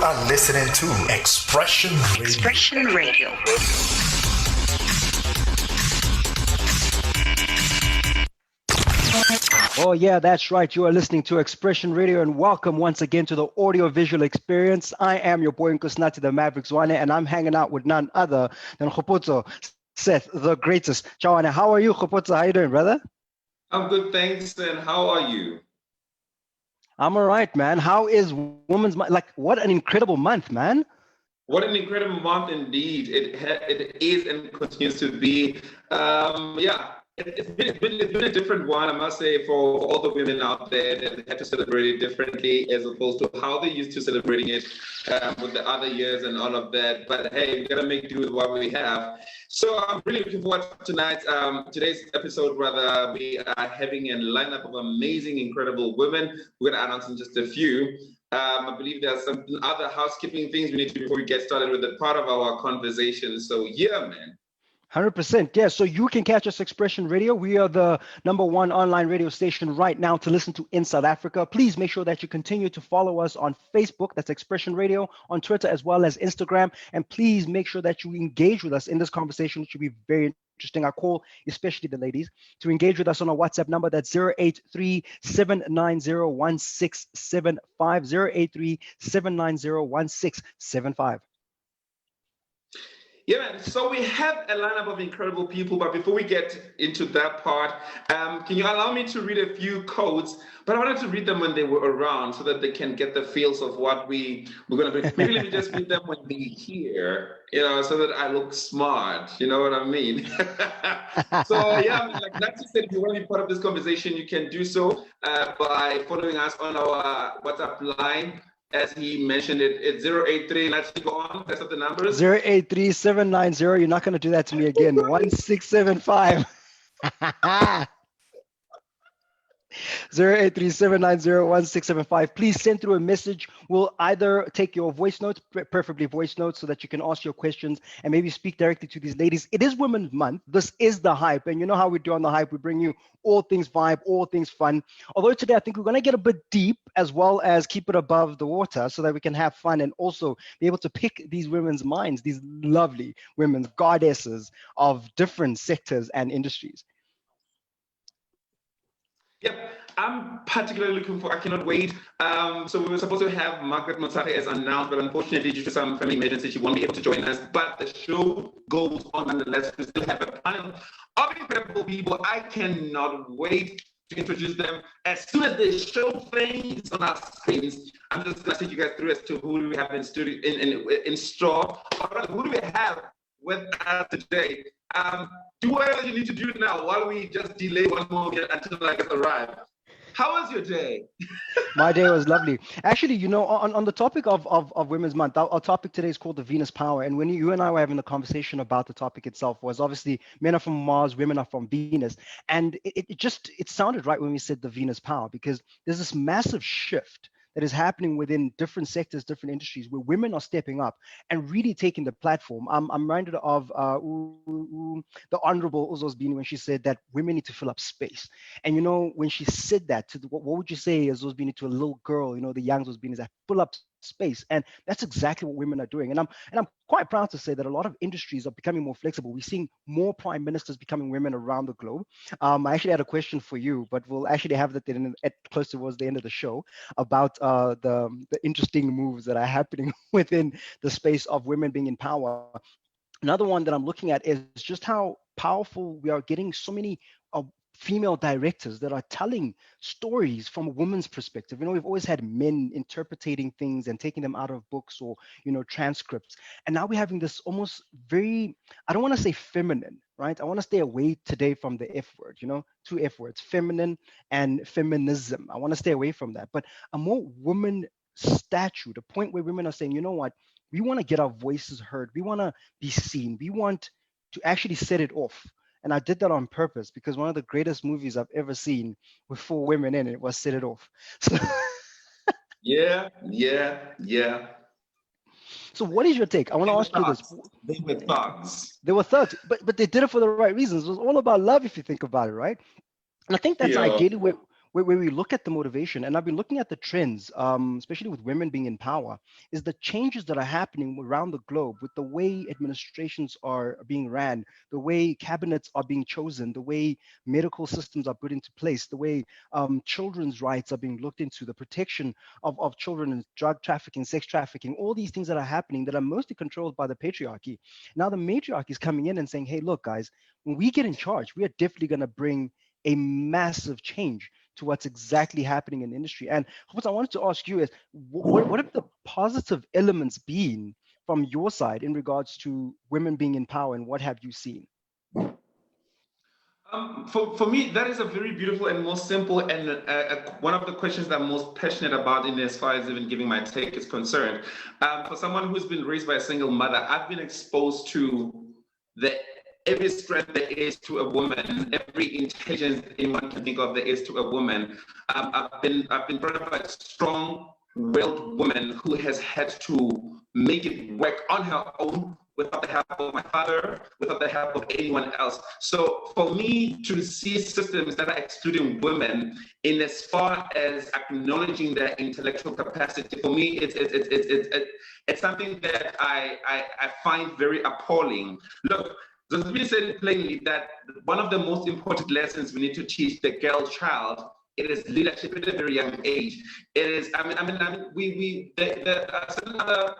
are listening to Expression Radio. Expression Radio. Oh yeah, that's right. You are listening to Expression Radio, and welcome once again to the audio-visual experience. I am your boy Nkosinathi the Maverick Zwane, and I'm hanging out with none other than Khopotso Seth, the greatest. Chawane, how are you, Khopotso? How you doing, brother? I'm good, thanks. And how are you? I'm all right, man. How is Women's Month? Like, what an incredible month, man. What an incredible month indeed. It is and continues to be. It's been a different one, I must say, for all the women out there that had to celebrate it differently as opposed to how they used to celebrating it with the other years and all of that. But hey, we gotta make do with what we have. So I'm really looking forward to today's episode. Rather, we are having a lineup of amazing, incredible women. We're gonna announce in just a few. I believe there's some other housekeeping things we need to do before we get started with the part of our conversation. So yeah, man. 100%. Yeah. So you can catch us Expression Radio. We are the #1 online radio station right now to listen to in South Africa. Please make sure that you continue to follow us on Facebook. That's Expression Radio, on Twitter, as well as Instagram. And please make sure that you engage with us in this conversation, which will be very interesting. I call especially the ladies to engage with us on our WhatsApp number. That's 083-790-1675, 083-790-1675. Yeah, man. So we have a lineup of incredible people, but before we get into that part, can you allow me to read a few codes? But I wanted to read them when they were around so that they can get the feels of what we're going to be. Maybe let me just read them when they're here, so that I look smart. You know what I mean? So yeah, like Nancy said, if you want to be part of this conversation, you can do so by following us on our WhatsApp line. As he mentioned it, it's 083. Let's go on. That's the numbers. 083-790. You're not going to do that to me again. 1675. 083-790-1675. Please send through a message. We'll either take your voice notes, preferably voice notes, so that you can ask your questions and maybe speak directly to these ladies. It is Women's Month. This is the hype. And you know how we do on the hype. We bring you all things vibe, all things fun. Although today I think we're going to get a bit deep as well as keep it above the water so that we can have fun and also be able to pick these women's minds, these lovely women's goddesses of different sectors and industries. Yep, I'm particularly looking for, I cannot wait. So we were supposed to have Margaret Motsahe as announced, but unfortunately due to some family emergency, she won't be able to join us. But the show goes on nonetheless. We still have a panel of incredible people. I cannot wait to introduce them. As soon as the show fades on our screens, I'm just gonna take you guys through as to who we have in studio in store. Who do we have with us today? Do whatever you need to do now while we just delay one more minute until I get arrived. How was your day? My day was lovely. Actually, on the topic of Women's Month, our topic today is called the Venus Power. And when you and I were having the conversation about the topic itself, was obviously men are from Mars, women are from Venus. And it sounded right when we said the Venus Power, because there's this massive shift that is happening within different sectors, different industries, where women are stepping up and really taking the platform. I'm reminded of the Honorable Uzosbini when she said that women need to fill up space. And when she said that, what would you say as Uzosbini to a little girl? The young Uzosbini, is that fill up space. And that's exactly what women are doing. And I'm quite proud to say that a lot of industries are becoming more flexible. We're seeing more prime ministers becoming women around the globe. I actually had a question for you, but we'll actually have that close towards the end of the show about the interesting moves that are happening within the space of women being in power. Another one that I'm looking at is just how powerful we are getting so many female directors that are telling stories from a woman's perspective. We've always had men interpreting things and taking them out of books or, transcripts. And now we're having this almost very, I don't want to say feminine, right? I want to stay away today from the F word, 2 F words, feminine and feminism. I want to stay away from that. But a more woman statue, the point where women are saying, you know what, we want to get our voices heard. We want to be seen. We want to actually set it off. And I did that on purpose because one of the greatest movies I've ever seen with 4 women in it was Set It Off. So Yeah. So what is your take? I want to ask you this. They were thugs. They were thugs, but they did it for the right reasons. It was all about love if you think about it, right? And I think that's ideally where we look at the motivation, and I've been looking at the trends, especially with women being in power, is the changes that are happening around the globe with the way administrations are being ran, the way cabinets are being chosen, the way medical systems are put into place, the way children's rights are being looked into, the protection of children and drug trafficking, sex trafficking, all these things that are happening that are mostly controlled by the patriarchy. Now the matriarchy is coming in and saying, hey, look, guys, when we get in charge, we are definitely going to bring a massive change to what's exactly happening in the industry. And what I wanted to ask you is, what have the positive elements been from your side in regards to women being in power, and what have you seen? For me, that is a very beautiful and most simple, and one of the questions that I'm most passionate about in as far as even giving my take is concerned. For someone who's been raised by a single mother, I've been exposed to every strength there is to a woman, every intelligence anyone can think of there is to a woman. I've been brought up by a strong-willed woman who has had to make it work on her own, without the help of my father, without the help of anyone else. So for me to see systems that are excluding women in as far as acknowledging their intellectual capacity, for me, it's something that I find very appalling. Look, Josephine said it plainly that one of the most important lessons we need to teach the girl child, it is leadership at a very young age. It is, there are certain other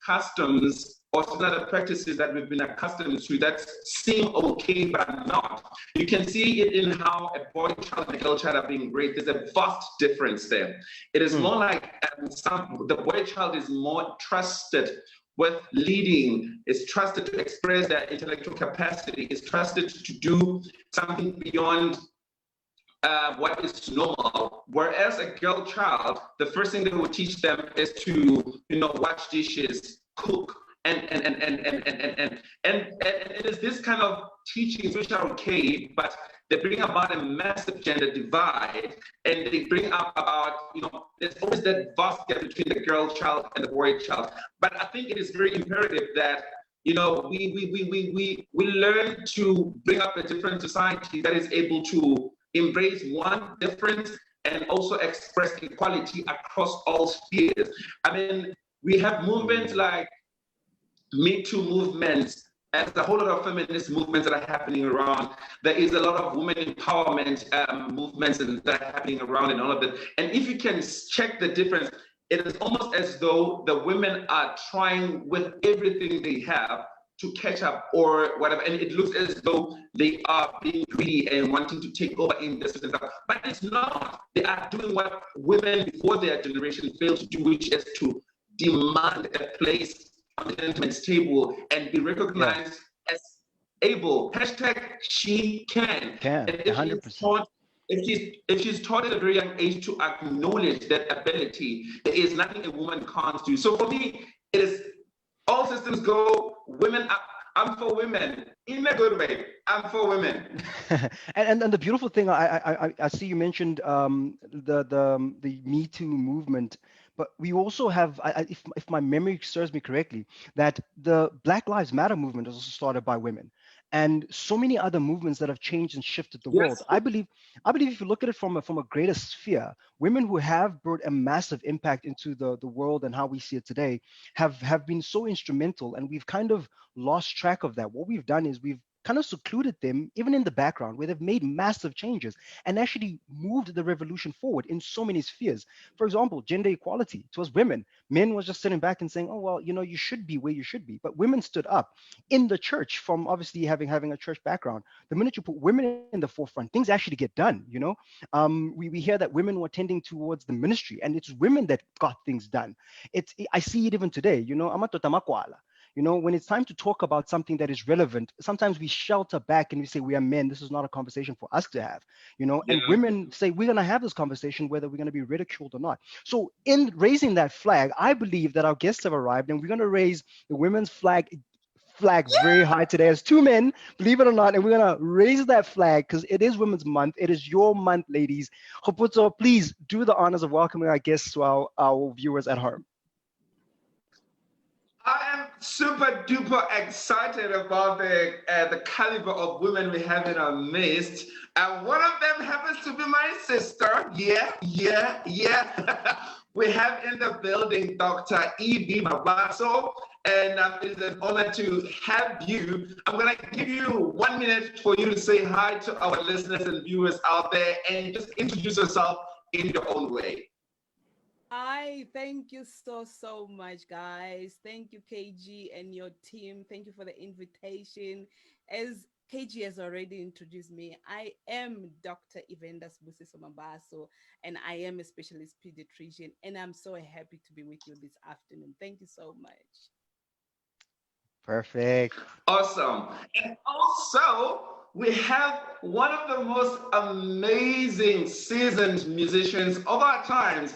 customs or certain other practices that we've been accustomed to that seem okay but are not. You can see it in how a boy child and a girl child are being raised. There's a vast difference there. It is more like the boy child is more trusted with leading, is trusted to express their intellectual capacity, is trusted to do something beyond what is normal. Whereas a girl child, the first thing they will teach them is to, wash dishes, cook, and it is this kind of teachings which are okay, but they bring about a massive gender divide, and they bring up about, there's always that vast gap between the girl child and the boy child. But I think it is very imperative that we learn to bring up a different society that is able to embrace one difference and also express equality across all spheres. I mean, we have movements like Me Too movements, and there's a whole lot of feminist movements that are happening around. There is a lot of women empowerment movements that are happening around and all of that. And if you can check the difference, it is almost as though the women are trying with everything they have to catch up or whatever. And it looks as though they are being greedy and wanting to take over in this and that. But it's not. They are doing what women before their generation failed to do, which is to demand a place on the gentleman's table and be recognized as able. Hashtag she can. And if 100%. If she's taught at a very young age to acknowledge that ability, there is nothing a woman can't do. So for me, it is all systems go. Women, I'm for women in a good way. I'm for women. and the beautiful thing, I see you mentioned the Me Too movement. But we also have, if my memory serves me correctly, that the Black Lives Matter movement was also started by women, and so many other movements that have changed and shifted the world. I believe if you look at it from a greater sphere, women who have brought a massive impact into the world and how we see it today have been so instrumental, and we've kind of lost track of that. What we've done is we've kind of secluded them even in the background, where they've made massive changes and actually moved the revolution forward in so many spheres. For example, gender equality. It was women. Men was just sitting back and saying, oh, well, you should be where you should be. But women stood up in the church, from obviously having a church background. The minute you put women in the forefront, things actually get done. We hear that women were tending towards the ministry, and it's women that got things done. I see it even today. When it's time to talk about something that is relevant, sometimes we shelter back and we say, we are men, this is not a conversation for us to have, and women say, we're going to have this conversation whether we're going to be ridiculed or not. So in raising that flag, I believe that our guests have arrived, and we're going to raise the women's flag very high today as two men, believe it or not, and we're going to raise that flag because it is Women's Month. It is your month, ladies. Khopotso, please do the honors of welcoming our guests to our viewers at home. I am super duper excited about the caliber of women we have in our midst. And one of them happens to be my sister. Yeah, yeah, yeah. We have in the building Dr. Evie Mabaso, and it's an honor to have you. I'm going to give you 1 minute for you to say hi to our listeners and viewers out there and just introduce yourself in your own way. Hi, thank you so much, guys. Thank you, KG and your team. Thank you for the invitation. As KG has already introduced me, I am Dr. Evendas Busiso Mabaso, and I am a specialist pediatrician, and I'm so happy to be with you this afternoon. Thank you so much. Perfect. Awesome. And also, we have one of the most amazing seasoned musicians of our times.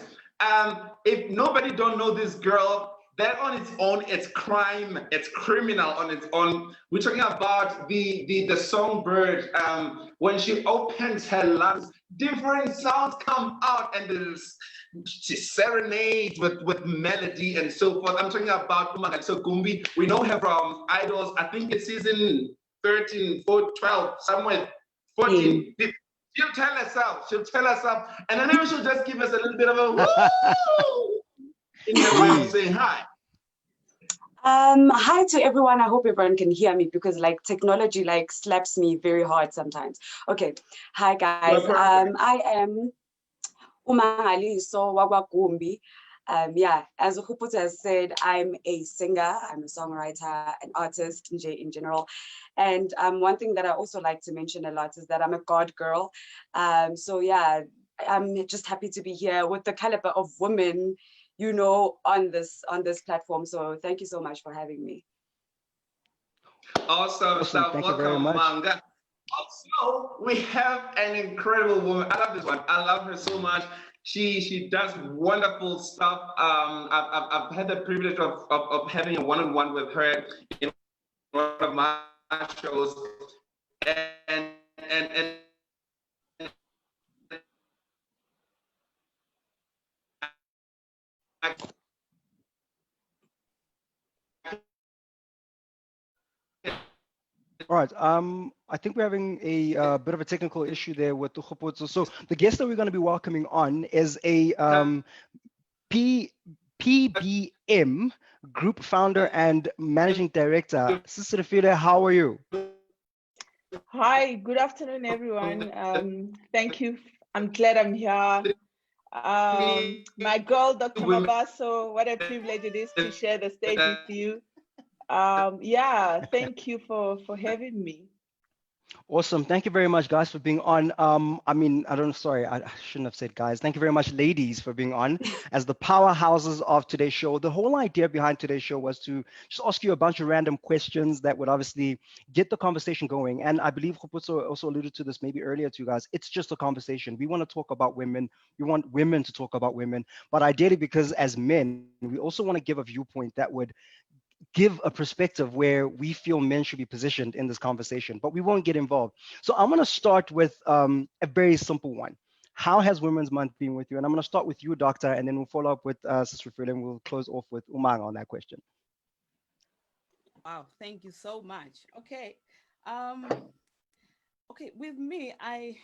If nobody don't know this girl, that on its own, it's crime, it's criminal on its own. We're talking about the songbird. When she opens her lungs, different sounds come out, and there's she serenades with melody and so forth. I'm talking about Umangaliso Gumbi. We know her from Idols. I think it's season 13, 4, 12, somewhere 14. She'll tell us up. She'll tell us up. And then maybe she'll just give us a little bit of a woo in her way of saying hi. Hi to everyone. I hope everyone can hear me because like technology like slaps me very hard sometimes. Okay. Hi guys. I am Umangaliso Wagwagumbi. Yeah, as Huput has said, I'm a singer, I'm a songwriter, an artist in general. And one thing that I also like to mention a lot is that I'm a God girl. So yeah, I'm just happy to be here with the caliber of women, you know, on this platform. So thank you so much for having me. Awesome stuff. Thank you very Welcome, much. Manga. Also, we have an incredible woman. I love this one. I love her so much. She does wonderful stuff. I've had the privilege of having a one-on-one with her in one of my shows, and All right. I think we're having a bit of a technical issue there with Tuhopotso. So the guest that we're going to be welcoming on is a PBM group founder and managing director. Sister Fide, how are you? Hi, good afternoon, everyone. Thank you. I'm glad I'm here. My girl, Dr. Mabaso, what a privilege it is to share the stage with you. Yeah, thank you for having me. Awesome. Thank you very much, guys, for being on. I shouldn't have said guys. Thank you very much, ladies, for being on as the powerhouses of today's show. The whole idea behind today's show was to just ask you a bunch of random questions that would obviously get the conversation going. And I believe Khuputso also alluded to this maybe earlier to you guys. It's just a conversation. We want to talk about women. We want women to talk about women. But ideally, because as men, we also want to give a viewpoint that would give a perspective where we feel men should be positioned in this conversation, but we won't get involved. So I'm going to start with a very simple one. How has Women's Month been with you? And I'm going to start with you, Doctor, and then we'll follow up with Sister Frida, and we'll close off with Umang on that question. Wow, thank you so much. Okay. Okay, with me, I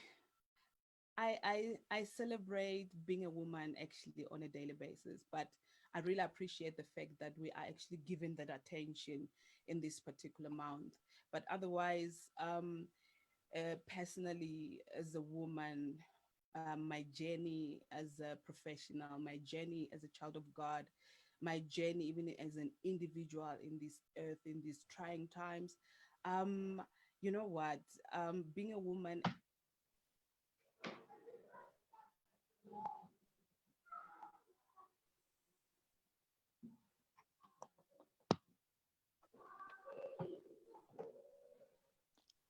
celebrate being a woman actually on a daily basis, but I really appreciate the fact that we are actually given that attention in this particular month. But otherwise, personally, as a woman, my journey as a professional, my journey as a child of God, my journey even as an individual in this earth, in these trying times, you know what? Being a woman.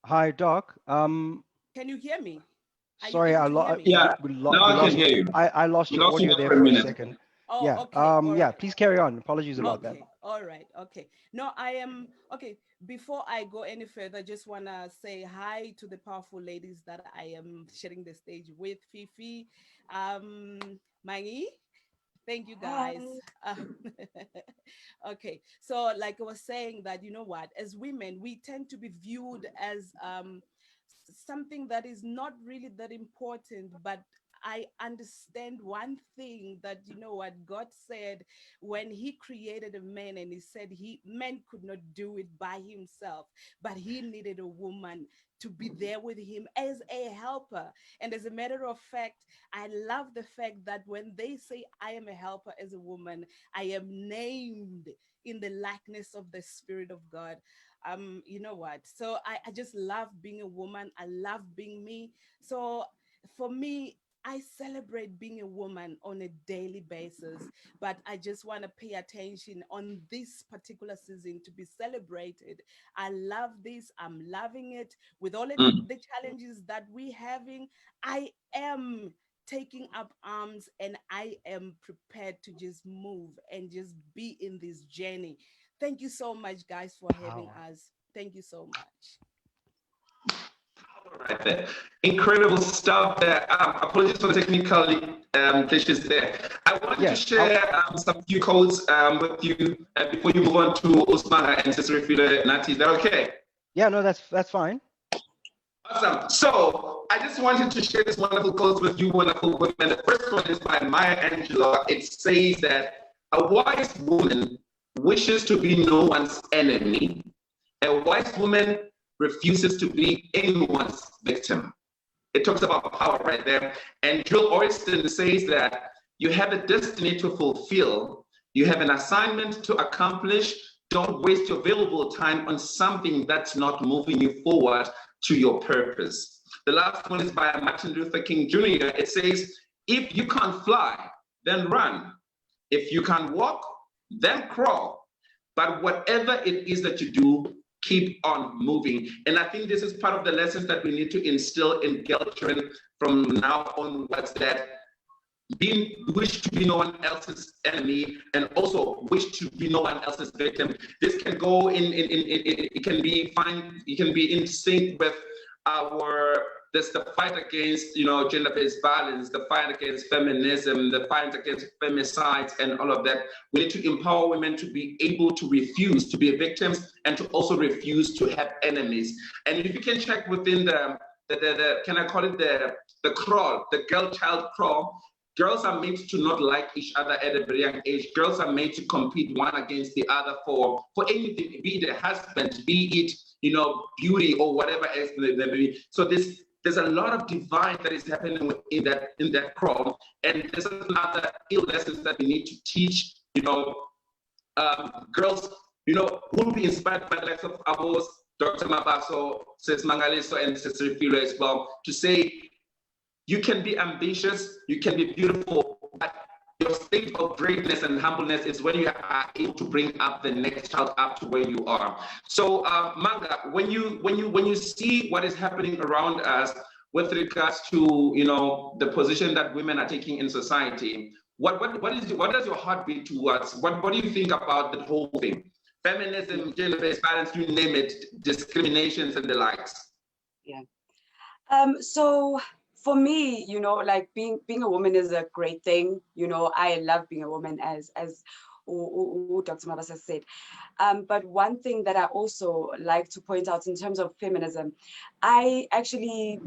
Hi, Doc. Can you hear me? Sorry, I lost. Yeah, now I can hear you. I lost your audio there for a second. Oh, Yeah. okay. Yeah. Please carry on. Apologies about that. Okay. All right. Okay. No, I am okay. Before I go any further, I just wanna say hi to the powerful ladies that I am sharing the stage with. Fifi, Mangi, Thank you, guys. Okay, so like I was saying that, you know what, as women, we tend to be viewed as something that is not really that important, but I understand one thing, that you know what God said when he created a man, and he said man could not do it by himself, but he needed a woman to be there with him as a helper. And as a matter of fact, I love the fact that when they say I am a helper as a woman, I am named in the likeness of the Spirit of God. You know what, so I just love being a woman. I love being me. So for me, I celebrate being a woman on a daily basis, but I just want to pay attention on this particular season to be celebrated. I love this. I'm loving it. With all of the challenges that we're having, I am taking up arms, and I am prepared to just move and just be in this journey. Thank you so much, guys, for having us. Thank you so much. Right there. Incredible stuff there. Apologies for the technical glitches there. I wanted to share some few codes with you before you move on to Usmaga and Sister Refila Nati. Is that okay? Yeah, no, that's fine. Awesome. So I just wanted to share this wonderful quote with you, wonderful women. The first one is by Maya Angelou. It says that a wise woman wishes to be no one's enemy. A wise woman refuses to be anyone's victim. It talks about power right there. And Joel Orriston says that you have a destiny to fulfill. You have an assignment to accomplish. Don't waste your valuable time on something that's not moving you forward to your purpose. The last one is by Martin Luther King Jr. It says, if you can't fly, then run. If you can't walk, then crawl. But whatever it is that you do, keep on moving. And I think this is part of the lessons that we need to instill in girl children from now onwards, that wish to be no one else's enemy, and also wish to be no one else's victim. This can go it can be fine, it can be in sync with the fight against, gender-based violence, the fight against feminism, the fight against femicides, and all of that. We need to empower women to be able to refuse to be victims, and to also refuse to have enemies. And if you can check within the can I call it the crawl, the girl-child crawl, girls are made to not like each other at a very young age. Girls are made to compete one against the other for anything, be it a husband, be it, beauty or whatever else they may be. So there's a lot of divide that is happening in that crawl, and there's another lessons that we need to teach. Girls, who will be inspired by the likes of ours, Dr. Mabaso, Sis Mangaliso, and Sister Refila as well, to say, you can be ambitious, you can be beautiful, but your state of greatness and humbleness is when you are able to bring up the next child up to where you are. So, Manga, when you see what is happening around us with regards to the position that women are taking in society, what does your heart beat towards? What do you think about the whole thing? Feminism, gender-based violence, you name it, discriminations and the likes. Yeah. So for me, like being a woman is a great thing. I love being a woman, as Dr. Mabasa said. But one thing that I also like to point out in terms of feminism, I actually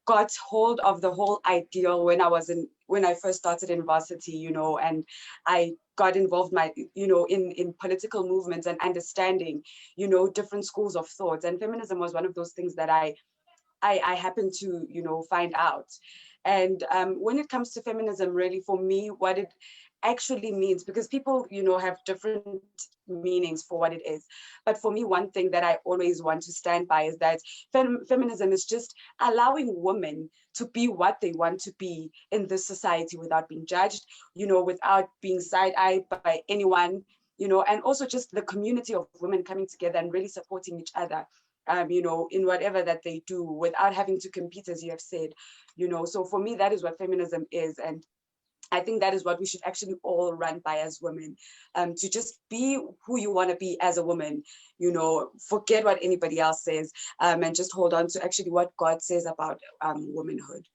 got hold of the whole ideal when I first started in varsity, and I got involved in political movements and understanding, different schools of thought. And feminism was one of those things that I happened to, find out. And when it comes to feminism, really, for me, what it actually means, because people, have different meanings for what it is. But for me, one thing that I always want to stand by is that feminism is just allowing women to be what they want to be in this society without being judged, without being side-eyed by anyone, and also just the community of women coming together and really supporting each other. In whatever that they do, without having to compete, as you have said, so for me, that is what feminism is. And I think that is what we should actually all run by as women, to just be who you want to be as a woman, forget what anybody else says, and just hold on to actually what God says about womanhood.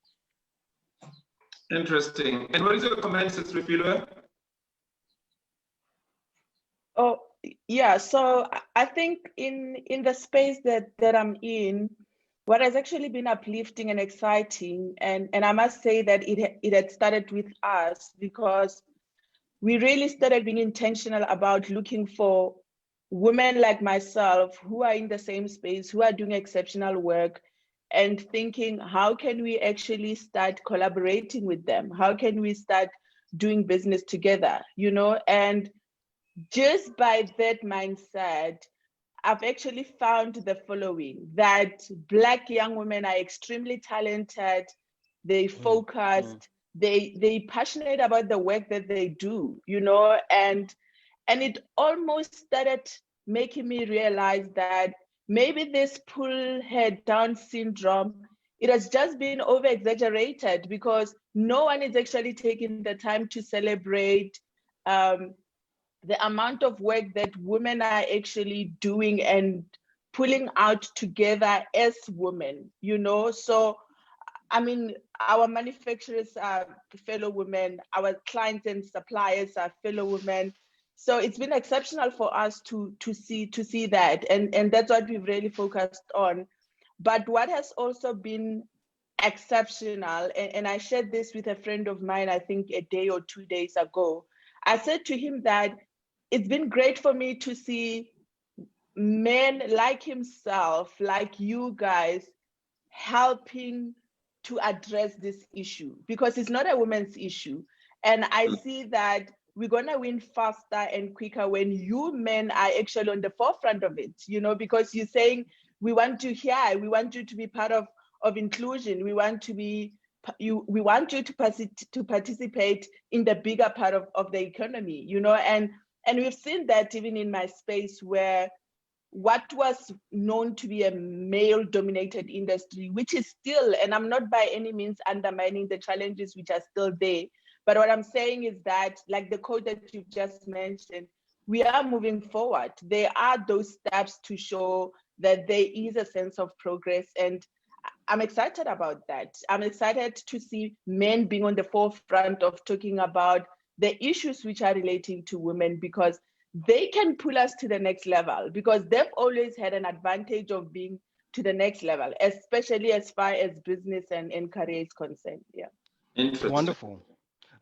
Interesting. And what is your comment, Sister Refila? Yeah, so I think in the space that I'm in, what has actually been uplifting and exciting, and I must say that it had started with us because we really started being intentional about looking for women like myself who are in the same space, who are doing exceptional work, and thinking, how can we actually start collaborating with them? How can we start doing business together? And just by that mindset, I've actually found the following, that Black young women are extremely talented, they focused, they passionate about the work that they do, and it almost started making me realize that maybe this pull head down syndrome, it has just been over exaggerated because no one is actually taking the time to celebrate the amount of work that women are actually doing and pulling out together as women, So, I mean, our manufacturers are fellow women, our clients and suppliers are fellow women. So it's been exceptional for us to see that. And that's what we've really focused on. But what has also been exceptional, and I shared this with a friend of mine, I think a day or 2 days ago, I said to him that it's been great for me to see men like himself, like you guys, helping to address this issue because it's not a woman's issue. And I see that we're going to win faster and quicker when you men are actually on the forefront of it, because you're saying, we want you here, we want you to be part of inclusion, we want you to participate in the bigger part of the economy, and we've seen that even in my space where what was known to be a male-dominated industry, which is still, and I'm not by any means undermining the challenges which are still there, but what I'm saying is that, like the code that you've just mentioned, we are moving forward. There are those steps to show that there is a sense of progress, and I'm excited about that. I'm excited to see men being on the forefront of talking about the issues which are relating to women, because they can pull us to the next level, because they've always had an advantage of being to the next level, especially as far as business and career is concerned. Yeah. It's wonderful.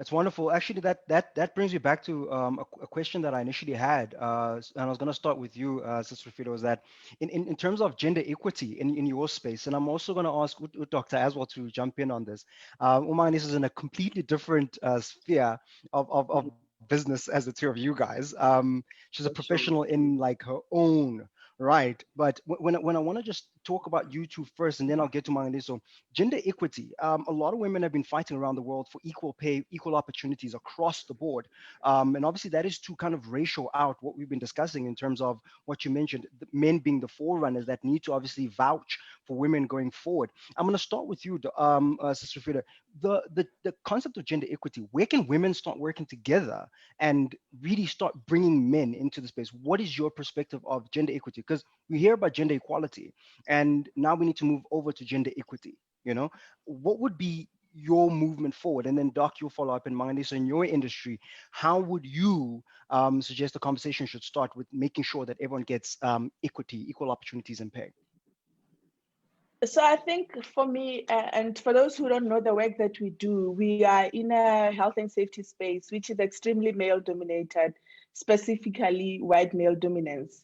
It's wonderful. Actually, that brings me back to a question that I initially had, and I was going to start with you, Sister Rafida, was that in terms of gender equity in your space, and I'm also going to ask Dr. as well to jump in on this. Umang, this is in a completely different sphere of business as the two of you guys. She's a professional in like her own right, but when I want to just talk about you two first, and then I'll get to Manganiso. Gender equity. A lot of women have been fighting around the world for equal pay, equal opportunities across the board. And obviously that is to kind of ratio out what we've been discussing in terms of what you mentioned, the men being the forerunners that need to obviously vouch for women going forward. I'm going to start with you, Sister Frida. The concept of gender equity, where can women start working together and really start bringing men into the space? What is your perspective of gender equity? Because we hear about gender equality, and now we need to move over to gender equity. What would be your movement forward? And then Doc, you'll follow up. And Manganiso, in your industry, how would you suggest the conversation should start with making sure that everyone gets equity, equal opportunities and pay? So I think for me, and for those who don't know the work that we do, we are in a health and safety space, which is extremely male dominated, specifically white male dominance,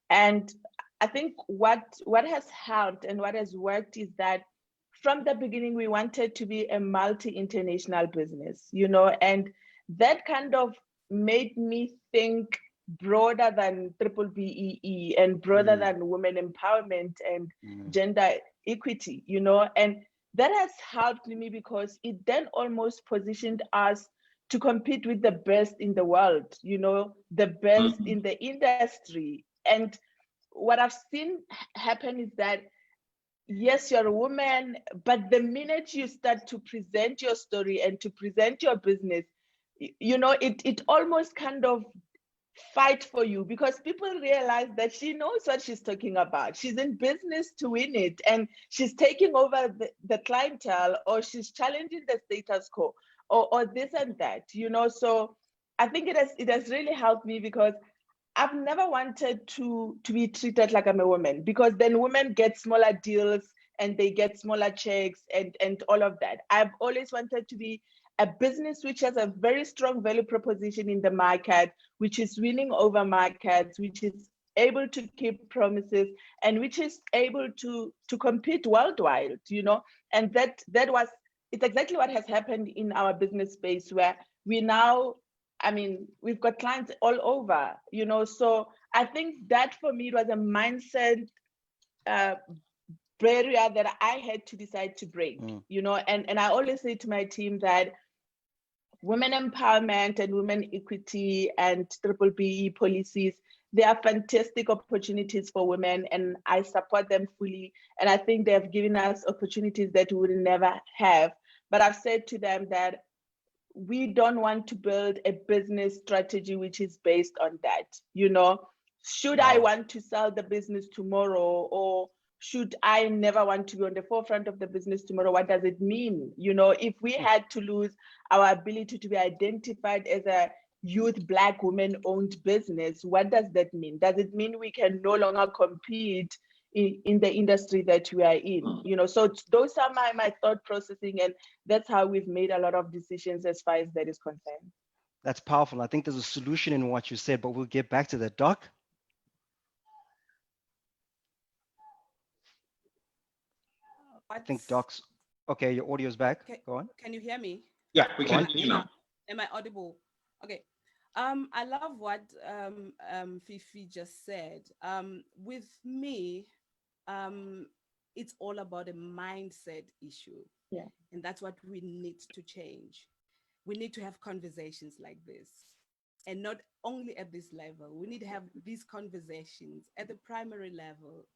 and I think what has helped and what has worked is that from the beginning, we wanted to be a multi-international business, and that kind of made me think broader than triple BEE and broader than women empowerment and gender equity, and that has helped me because it then almost positioned us to compete with the best in the world, the best in the industry. And what I've seen happen is that, yes, you're a woman, but the minute you start to present your story and to present your business, it almost kind of fight for you, because people realize that she knows what she's talking about. She's in business to win it, and she's taking over the clientele, or she's challenging the status quo, or this and that, So I think it has really helped me, because I've never wanted to be treated like I'm a woman, because then women get smaller deals and they get smaller checks and all of that. I've always wanted to be a business which has a very strong value proposition in the market, which is winning over markets, which is able to keep promises, and which is able to compete worldwide, and it's exactly what has happened in our business space, where we now, I mean, we've got clients all over, so I think that for me, it was a mindset barrier that I had to decide to break, and I always say to my team that women empowerment and women equity and triple BE policies, they are fantastic opportunities for women, and I support them fully. And I think they have given us opportunities that we would never have. But I've said to them that we don't want to build a business strategy which is based on that. Should I want to sell the business tomorrow, or should I never want to be on the forefront of the business tomorrow? What does it mean? If we had to lose our ability to be identified as a youth Black woman-owned business, what does that mean? Does it mean we can no longer compete in the industry that we are in? So those are my thought processing, and that's how we've made a lot of decisions as far as that is concerned. That's powerful. I think there's a solution in what you said, but we'll get back to that. Doc? I think Doc's, okay, your audio is back. Go on. Can you hear me? Yeah, we can hear you now. Am I audible? Okay. I love what Fifi just said. With me, it's all about a mindset issue. Yeah. And that's what we need to change. We need to have conversations like this. And not only at this level, we need to have these conversations at the primary level,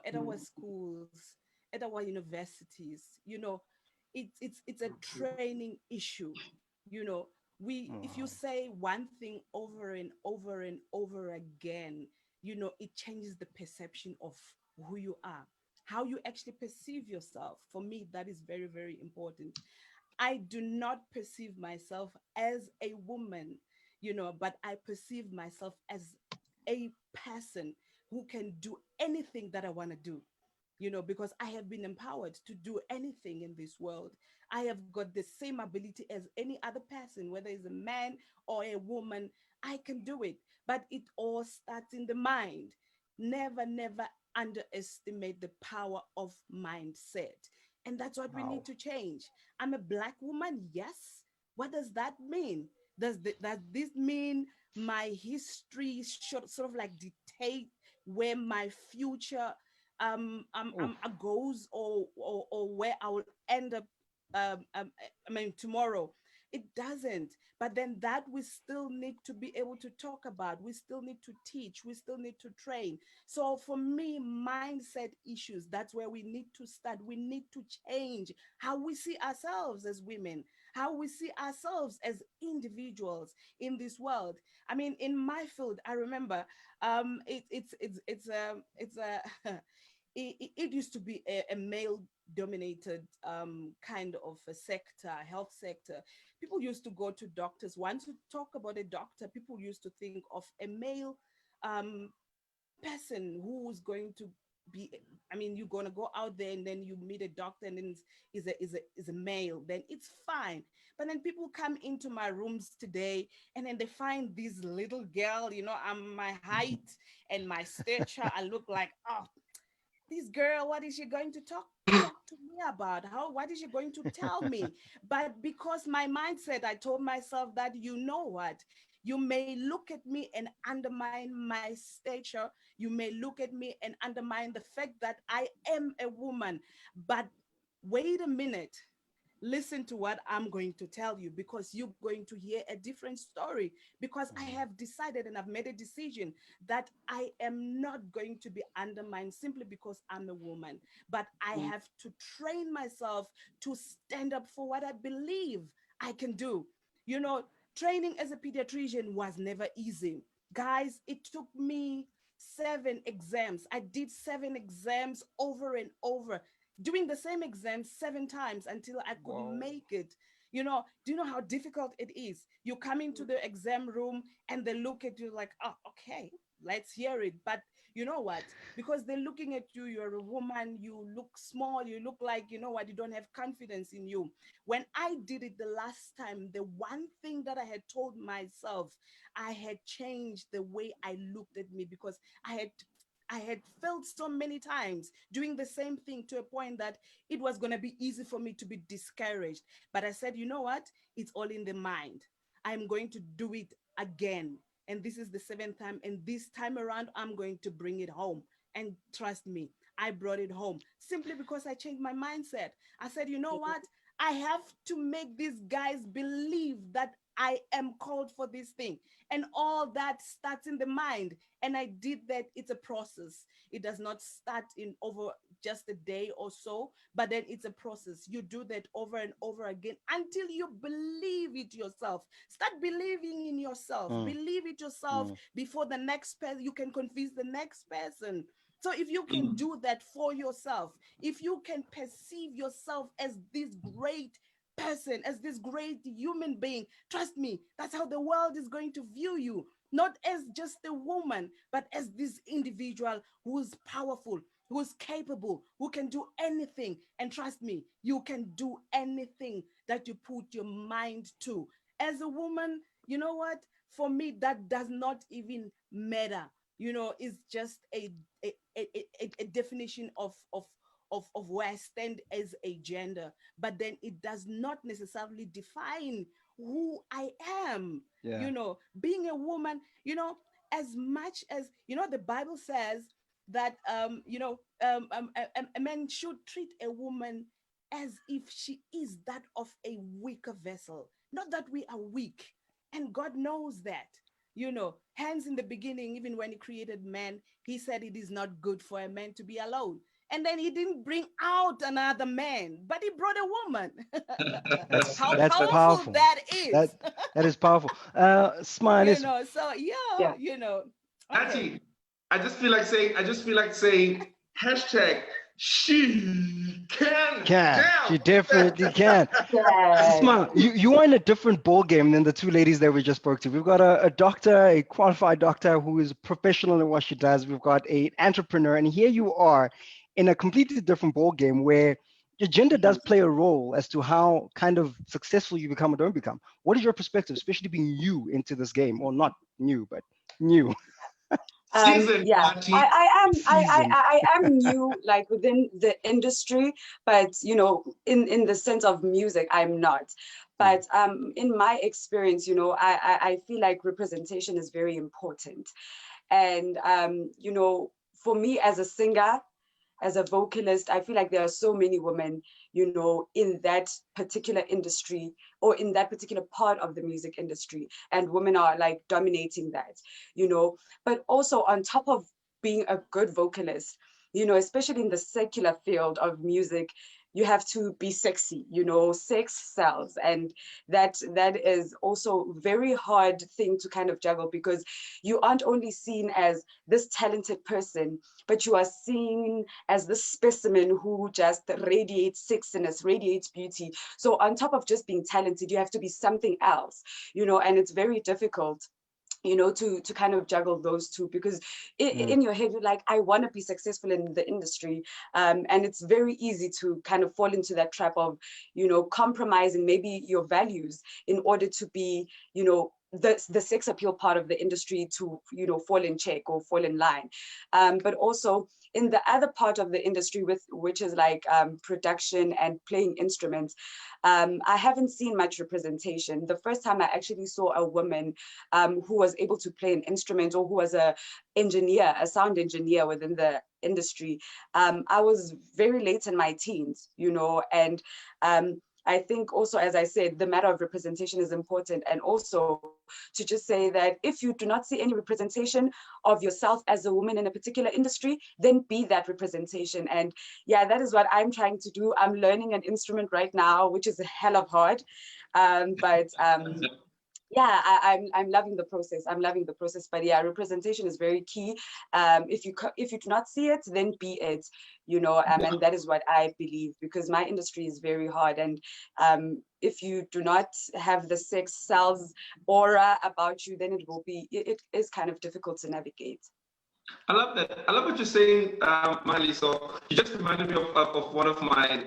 at our schools, at our universities. It's a training issue. If you say one thing over and over and over again, it changes the perception of who you are, how you actually perceive yourself. For me, that is very, very important. I do not perceive myself as a woman, but I perceive myself as a person who can do anything that I want to do, because I have been empowered to do anything in this world. I have got the same ability as any other person, whether it's a man or a woman. I can do it, but it all starts in the mind. Never, never underestimate the power of mindset. And that's what we need to change. I'm a Black woman, yes. What does that mean? Does this mean my history should sort of like dictate where my future goes, or where I will end up tomorrow? It doesn't. But then that we still need to be able to talk about. We still need to teach. We still need to train. So for me, mindset issues, that's where we need to start. We need to change how we see ourselves as women, how we see ourselves as individuals in this world. I mean, in my field, I remember it used to be a male-dominated kind of a sector, health sector. People used to go to doctors. Once you talk about a doctor, people used to think of a male person who was going to be, you're going to go out there and then you meet a doctor and then is a male, then it's fine. But then people come into my rooms today and then they find this little girl, I'm my height and my stature. I look like, this girl, what is she going to talk to me about? What is she going to tell me? But because my mindset, I told myself that, what? You may look at me and undermine my stature. You may look at me and undermine the fact that I am a woman. But wait a minute. Listen to what I'm going to tell you, because you're going to hear a different story, because I have decided and I've made a decision that I am not going to be undermined simply because I'm a woman, but I have to train myself to stand up for what I believe I can do. Training as a pediatrician was never easy. Guys, it took me 7 exams. I did 7 exams over and over, doing the same exam 7 times until I could make it. You know, do you know how difficult it is? You come into the exam room and they look at you like, oh, okay, let's hear it. But you know what? Because they're looking at you, you're a woman, you look small, you look like, you know what, you don't have confidence in you. When I did it the last time, the one thing that I had told myself, I had changed the way I looked at me, because I had felt so many times doing the same thing to a point that it was going to be easy for me to be discouraged. But I said, you know what? It's all in the mind. I'm going to do it again. And this is the seventh time. And this time around, I'm going to bring it home. And trust me, I brought it home simply because I changed my mindset. I said, you know what? I have to make these guys believe that I am called for this thing. And all that starts in the mind. And I did that. It's a process. It does not start in over just a day or so, but then it's a process. You do that over and over again until you believe it yourself. Start believing in yourself. Believe it yourself before the next person, you can convince the next person. So if you can do that for yourself, if you can perceive yourself as this great person, as this great human being, trust me, that's how the world is going to view you. Not as just a woman, but as this individual who's powerful, who's capable, who can do anything. And trust me, you can do anything that you put your mind to. As a woman, you know what? For me, that does not even matter. You know, it's just a definition of where I stand as a gender, but then it does not necessarily define who I am. Yeah. You know, being a woman, you know, as much as, you know, the Bible says that, a man should treat a woman as if she is that of a weaker vessel, not that we are weak. And God knows that. You know, hence in the beginning, even when he created man, he said it is not good for a man to be alone. And then he didn't bring out another man, but he brought a woman. How That's powerful powerful. that is. That is powerful. Smile You is know, so Yeah. you know. Okay. Actually, I just feel like saying hashtag she can. Damn. she definitely can. Yes. Smile, you are in a different ball game than the two ladies that we just spoke to. We've got a doctor, a qualified doctor who is professional in what she does. We've got an entrepreneur, and here you are in a completely different ball game where your gender does play a role as to how kind of successful you become or don't become. What is your perspective, especially being new into this game, or not new, but new? Season, Yeah, Marty. I am new, like within the industry, but you know, in the sense of music, I'm not. But in my experience, you know, I feel like representation is very important. And you know, for me as a singer, as a vocalist, I feel like there are so many women, you know, in that particular industry or in that particular part of the music industry, and women are like dominating that, you know. But also on top of being a good vocalist, you know, especially in the secular field of music, you have to be sexy, you know, sex sells. And that is also very hard thing to kind of juggle, because you aren't only seen as this talented person, but you are seen as the specimen who just radiates sexiness, radiates beauty. So on top of just being talented, you have to be something else, you know, and it's very difficult, you know, to kind of juggle those two, because in your head, you're like, I want to be successful in the industry. And it's very easy to kind of fall into that trap of, you know, compromising maybe your values in order to be, you know, the sex appeal part of the industry to, you know, fall in check or fall in line. But also in the other part of the industry, which is like production and playing instruments, I haven't seen much representation. The first time I actually saw a woman who was able to play an instrument, or who was a sound engineer within the industry, I was very late in my teens, you know. And I think also, as I said, the matter of representation is important. And also to just say that if you do not see any representation of yourself as a woman in a particular industry, then be that representation. And yeah, that is what I'm trying to do. I'm learning an instrument right now, which is a hell of hard. But Yeah, I'm loving the process. I'm loving the process. But yeah, representation is very key. If you do not see it, then be it. And that is what I believe, because my industry is very hard. And if you do not have the sex sells aura about you, then it is kind of difficult to navigate. I love that. I love what you're saying, Miley. So you just reminded me of one of my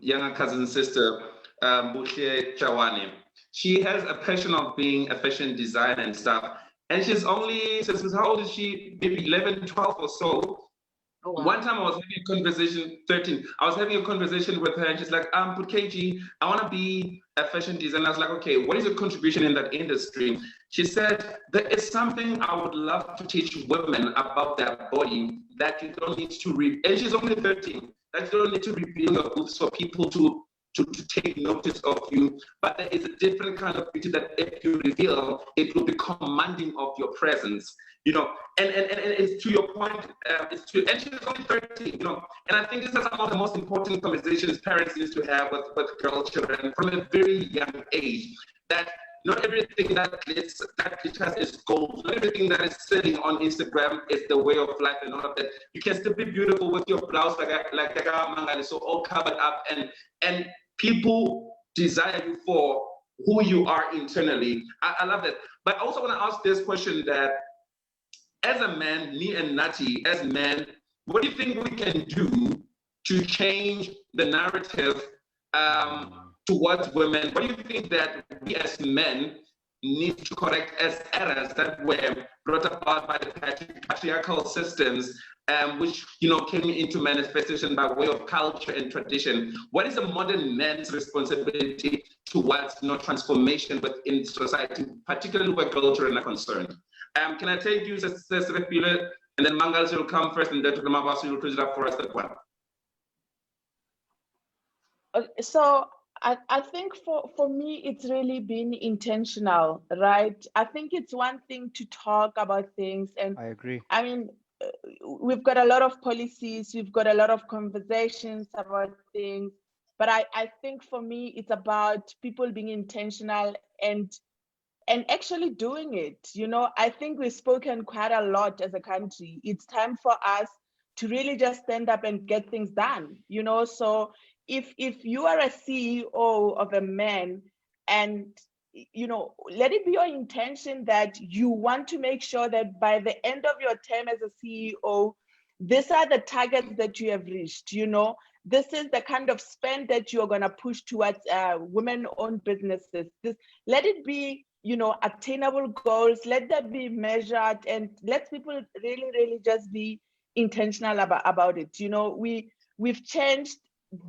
younger cousin sister, Bushe Chawani. She has a passion of being a fashion designer and stuff. And she's only, since how old is she? Maybe 11, 12 or so. Oh, wow. One time I was having a conversation, 13, I was having a conversation with her and she's like, but KG, I want to be a fashion designer. I was like, okay, what is your contribution in that industry? She said, there is something I would love to teach women about their body that you don't need to read. And she's only 13, that you don't need to reveal your boobs for people to take notice of you, but there is a different kind of beauty that if you reveal, it will be commanding of your presence, and it's to your point, and she's only 13, and I think this is some of the most important conversations parents need to have with girl children from a very young age, that not everything that glitters is gold. Not everything that is sitting on Instagram is the way of life and all of that. You can still be beautiful with your blouse like Mangali, so all covered up, and people desire you for who you are internally. I love that. But I also want to ask this question that, as a man, me and Nati, as men, what do you think we can do to change the narrative towards women? What do you think that we as men need to correct as errors that were brought about by the patriarchal systems, which came into manifestation by way of culture and tradition? What is a modern man's responsibility towards transformation within society, particularly where girl children are concerned? Can I take you, Sesefile, and then Mangal will come first, and then Mabasu will close it up for us as well. So I think for me, it's really been intentional, right? I think it's one thing to talk about things, and I agree. I mean, we've got a lot of policies, we've got a lot of conversations about things, but I think for me, it's about people being intentional and actually doing it. I think we've spoken quite a lot as a country. It's time for us to really just stand up and get things done. So if you are a CEO of a man, and let it be your intention that you want to make sure that by the end of your term as a CEO, these are the targets that you have reached. This is the kind of spend that you're going to push towards women-owned businesses. Let it be attainable goals. Let that be measured, and let people really, really just be intentional about it. We've changed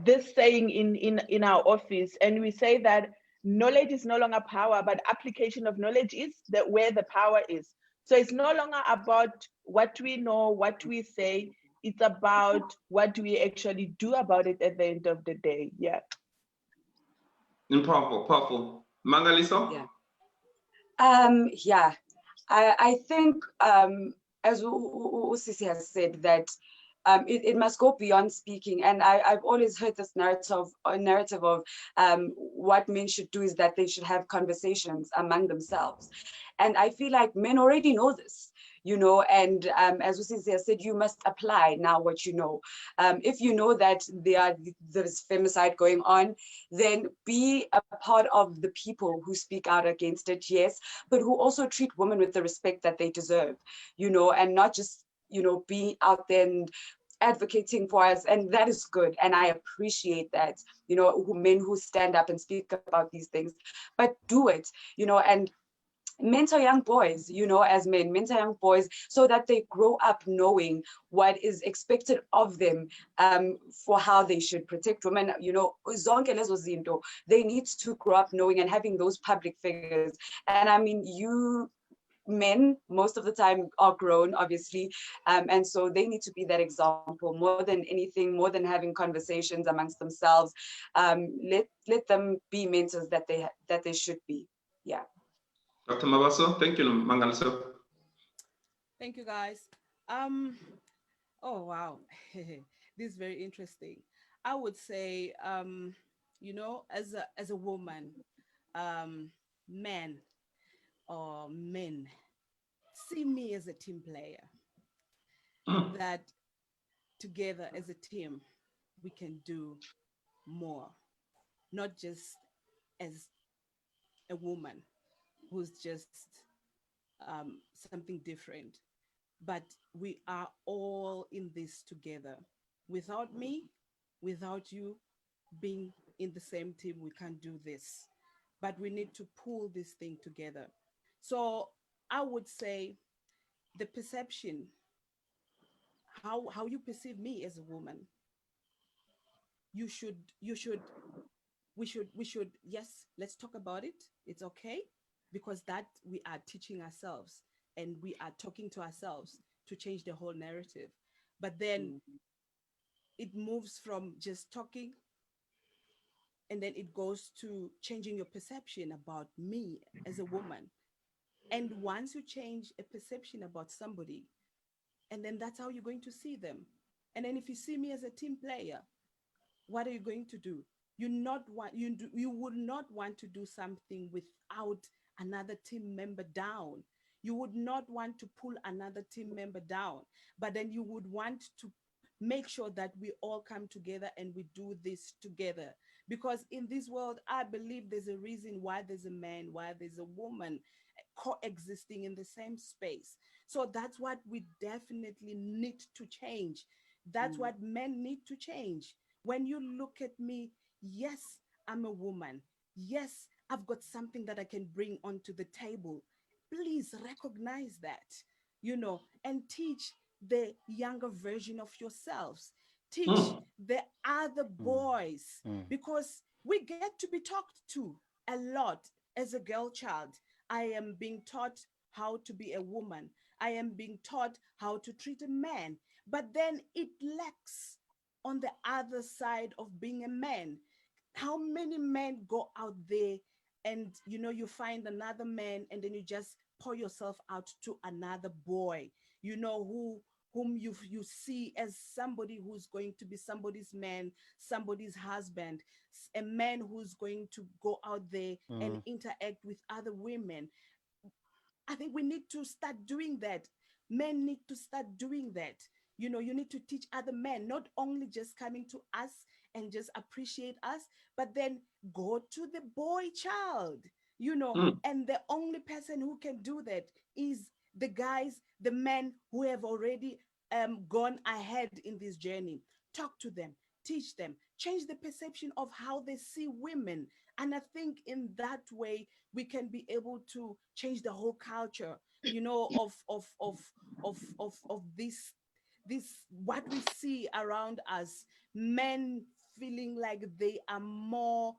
this saying in our office, and we say that knowledge is no longer power, but application of knowledge is where the power is. So it's no longer about what we know, what we say. It's about what do we actually do about it at the end of the day. Yeah. Powerful. Mangaliso? Yeah. I think as Usisi has said, that it must go beyond speaking. And I've always heard this narrative of what men should do is that they should have conversations among themselves. And I feel like men already know this, and as Usisi has said, you must apply now what you know. If you know that there's femicide going on, then be a part of the people who speak out against it, yes, but who also treat women with the respect that they deserve, and not just be out there and advocating for us. And that is good, and I appreciate that, men who stand up and speak about these things, but do it, and mentor young boys, as men, mentor young boys so that they grow up knowing what is expected of them, for how they should protect women. Zonke lezo zinto, they need to grow up knowing and having those public figures. And I mean, men most of the time are grown, obviously, and so they need to be that example more than anything, more than having conversations amongst themselves. Let them be mentors that they should be. Yeah. Dr. Mabaso, thank you, Mangaliso. Thank you, guys. Oh wow, this is very interesting. I would say, as a woman, men, men see me as a team player, that together as a team, we can do more, not just as a woman who's just something different, but we are all in this together. Without me, without you being in the same team, we can't do this. But we need to pull this thing together. So I would say the perception, how you perceive me as a woman, you should we should, yes, let's talk about it. It's okay, because that we are teaching ourselves and we are talking to ourselves to change the whole narrative. But then it moves from just talking, and then it goes to changing your perception about me as a woman. And once you change a perception about somebody, and then that's how you're going to see them. And then if you see me as a team player, what are you going to do? You would not want to do something without another team member down. You would not want to pull another team member down, but then you would want to make sure that we all come together and we do this together. Because in this world, I believe there's a reason why there's a man, why there's a woman coexisting in the same space. So that's what we definitely need to change. That's what men need to change. When you look at me, yes, I'm a woman. Yes, I've got something that I can bring onto the table. Please recognize that, and teach the younger version of yourselves. Teach the other boys, because we get to be talked to a lot. As a girl child, I am being taught how to be a woman. I am being taught how to treat a man, but then it lacks on the other side of being a man. How many men go out there and you find another man, and then you just pour yourself out to another boy, whom you see as somebody who's going to be somebody's man, somebody's husband, a man who's going to go out there and interact with other women. I think we need to start doing that. Men need to start doing that. You need to teach other men, not only just coming to us and just appreciate us, but then go to the boy child, and the only person who can do that is the guys, the men who have already gone ahead in this journey. Talk to them, teach them, change the perception of how they see women. And I think in that way, we can be able to change the whole culture, of this what we see around us. Men feeling like they are more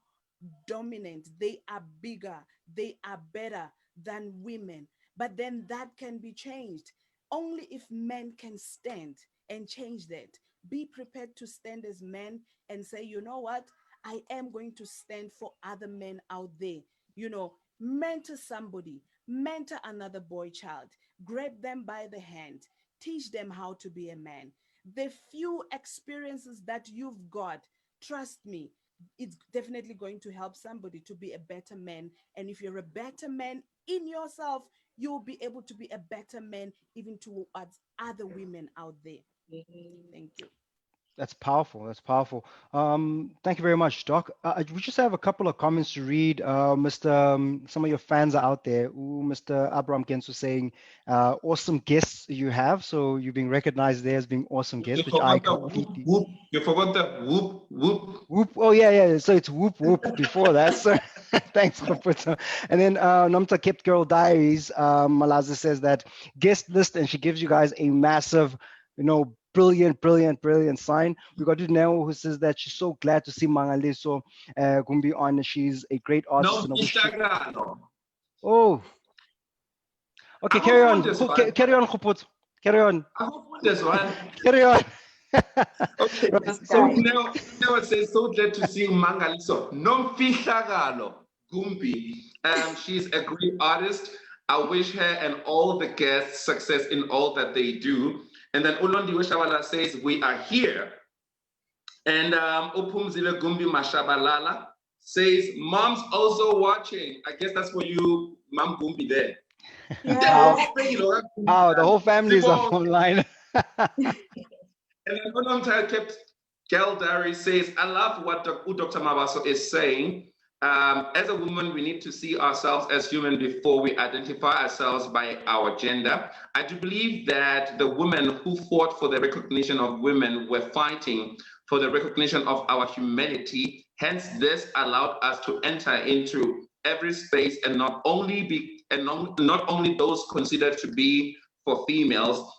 dominant, they are bigger, they are better than women. But then that can be changed only if men can stand and change that. Be prepared to stand as men and say, you know what, I am going to stand for other men out there. Mentor somebody, mentor another boy child, grab them by the hand, teach them how to be a man. The few experiences that you've got, trust me, it's definitely going to help somebody to be a better man. And if you're a better man in yourself, you'll be able to be a better man even towards other women out there. Thank you. That's powerful. That's powerful. Thank you very much, Doc. We just have a couple of comments to read. Some of your fans are out there. Mr. Abraham Gensu saying, awesome guests you have. So you're being recognized there as being awesome guests, which I completely... Whoop. You forgot the whoop, whoop. Whoop. Oh, yeah. So it's whoop, whoop before that. So thanks for putting. And then Namta Kept Girl Diaries, Malaza says that guest list, and she gives you guys a massive, brilliant sign. We got Neo who says that she's so glad to see Mangaliso Gumbi on. She's a great artist. No, oh. Okay, carry on. Carry on, Khuput. Carry on. I hope this one. Carry on. Okay. So now it says so glad to see Mangaliso. Nomfihlakalo Gumbi. She's a great artist. I wish her and all the guests success in all that they do. And then Ulondi Weshabala says, we are here. And Upumzile Gumbi Mashabalala says, mom's also watching. I guess that's for you, Mam Gumbi there. Yeah. Wow, the whole families are online. And then Unamtai kept Gal Dari says, I love what Dr. Mabaso is saying. As a woman, we need to see ourselves as human before we identify ourselves by our gender. I do believe that the women who fought for the recognition of women were fighting for the recognition of our humanity. Hence, this allowed us to enter into every space and not only those considered to be for females.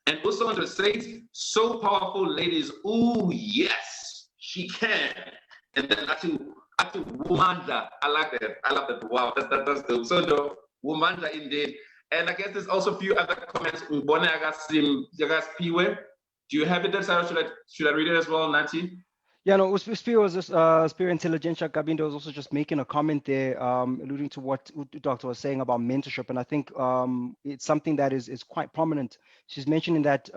And also to say, so powerful, ladies. Oh yes, she can. And then Atu Womanda. I like that. I love that. Wow, that's the so no Womanda indeed. And I guess there's also a few other comments. Mbone Agasim Jagas Piwe. Do you have it there, Sarah? Should I read it as well, Nati? Yeah, no, Spiro was just Spiro Intelligentsia Gabindo was also just making a comment there, alluding to what the doctor was saying about mentorship, and I think it's something that is quite prominent. She's mentioning that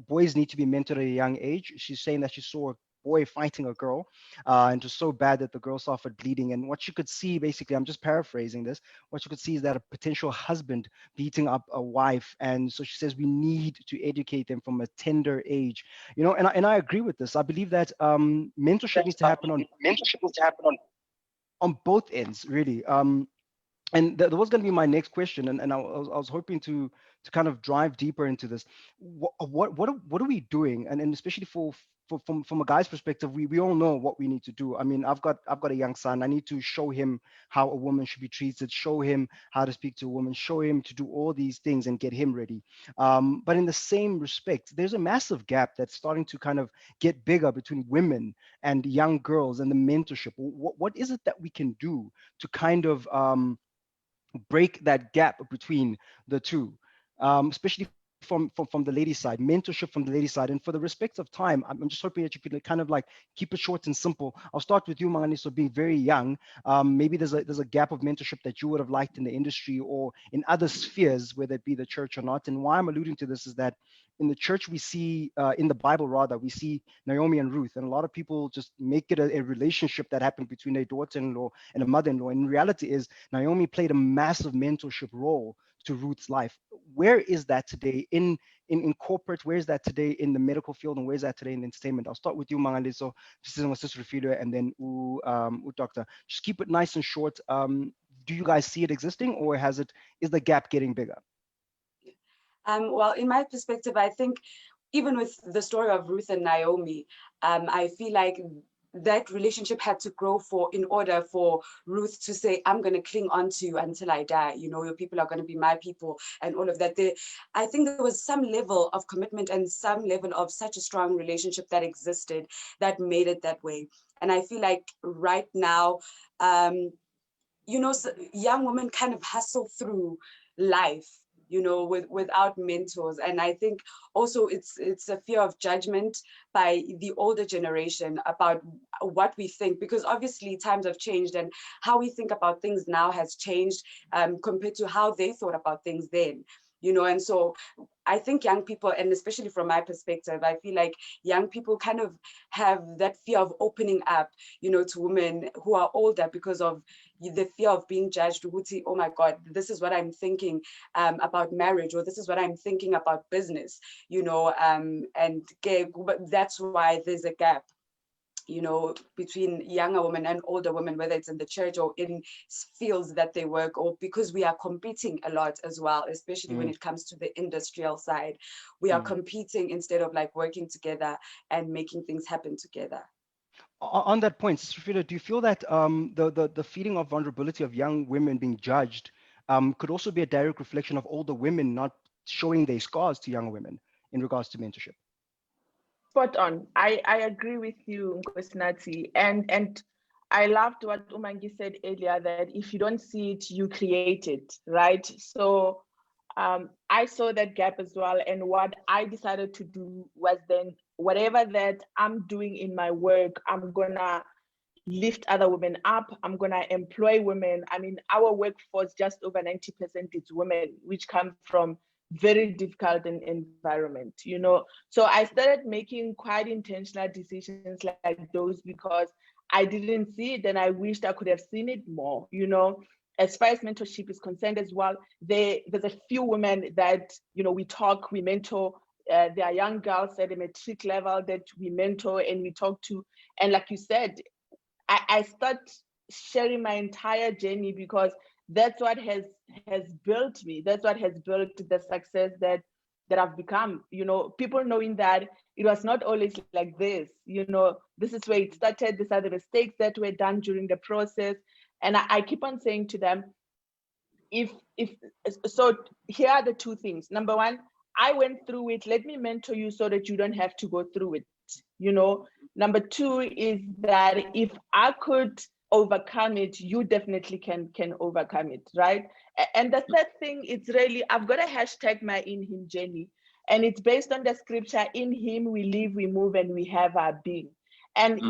boys need to be mentored at a young age. She's saying that she saw a boy fighting a girl, and it was so bad that the girl suffered bleeding. And what you could see, basically, I'm just paraphrasing this. What you could see is that a potential husband beating up a wife, and so she says we need to educate them from a tender age. You know, and I agree with this. I believe that mentorship needs to happen on both ends, really. And that was going to be my next question, and I was hoping to kind of drive deeper into this. What are we doing, and especially from a guy's perspective, we all know what we need to do. I mean, I've got a young son. I need to show him how a woman should be treated, show him how to speak to a woman, show him to do all these things and get him ready. But in the same respect, there's a massive gap that's starting to kind of get bigger between women and young girls and the mentorship. What is it that we can do to kind of break that gap between the two, especially from the lady side, mentorship from the lady side? And for the respect of time, I'm just hoping that you could kind of like keep it short and simple. I'll start with you, Manganiso, being very young. Maybe there's a gap of mentorship that you would have liked in the industry or in other spheres, whether it be the church or not. And why I'm alluding to this is that in the church, we see, in the Bible rather, we see Naomi and Ruth, and a lot of people just make it a relationship that happened between a daughter-in-law and a mother-in-law. And reality is Naomi played a massive mentorship role to Ruth's life. Where is that today in corporate? Where is that today in the medical field? And where is that today in entertainment? I'll start with you, Mangaliso, and then Doctor. Just keep it nice and short. Do you guys see it existing, or is the gap getting bigger? Well, in my perspective, I think even with the story of Ruth and Naomi, I feel like that relationship had to grow in order for Ruth to say, I'm going to cling on to you until I die. You know, your people are going to be my people and all of that. I think there was some level of commitment and some level of such a strong relationship that existed that made it that way. And I feel like right now, you know, young women kind of hustle through life, you know, without mentors. And I think also it's a fear of judgment by the older generation about what we think, because obviously times have changed and how we think about things now has changed compared to how they thought about things then. You know, and so I think young people, and especially from my perspective, I feel like young people kind of have that fear of opening up, you know, to women who are older because of the fear of being judged. Oh my God, this is what I'm thinking about marriage, or this is what I'm thinking about business, you know, but that's why there's a gap, you know, between younger women and older women, whether it's in the church or in fields that they work, or because we are competing a lot as well, especially when it comes to the industrial side. We are competing instead of like working together and making things happen together. On that point, Sister Frida, do you feel that the feeling of vulnerability of young women being judged could also be a direct reflection of older women not showing their scars to younger women in regards to mentorship? Spot on. I agree with you, Nkosinathi. And I loved what Umangi said earlier, that if you don't see it, you create it, right? So I saw that gap as well. And what I decided to do was then, whatever that I'm doing in my work, I'm gonna lift other women up. I'm gonna employ women. I mean, our workforce, just over 90% is women, which come from very difficult environment, you know. So I started making quite intentional decisions like those because I didn't see it and I wished I could have seen it more, you know. as far as mentorship is concerned as well, there's a few women that, we talk, we mentor. There are young girls at the matric level that we mentor and we talk to. And like you said, I start sharing my entire journey because that's what has built me. That's what has built the success that I've become. People knowing that it was not always like this. This is where it started. These are the mistakes that were done during the process. And I keep on saying to them, so here are the two things. Number one, I went through it. Let me mentor you so that you don't have to go through it. Number two is that if I could overcome it, you definitely can overcome it, right? And the third thing, it's really, I've got a hashtag, my In Him journey, and it's based on the scripture, in Him we live, we move, and we have our being. And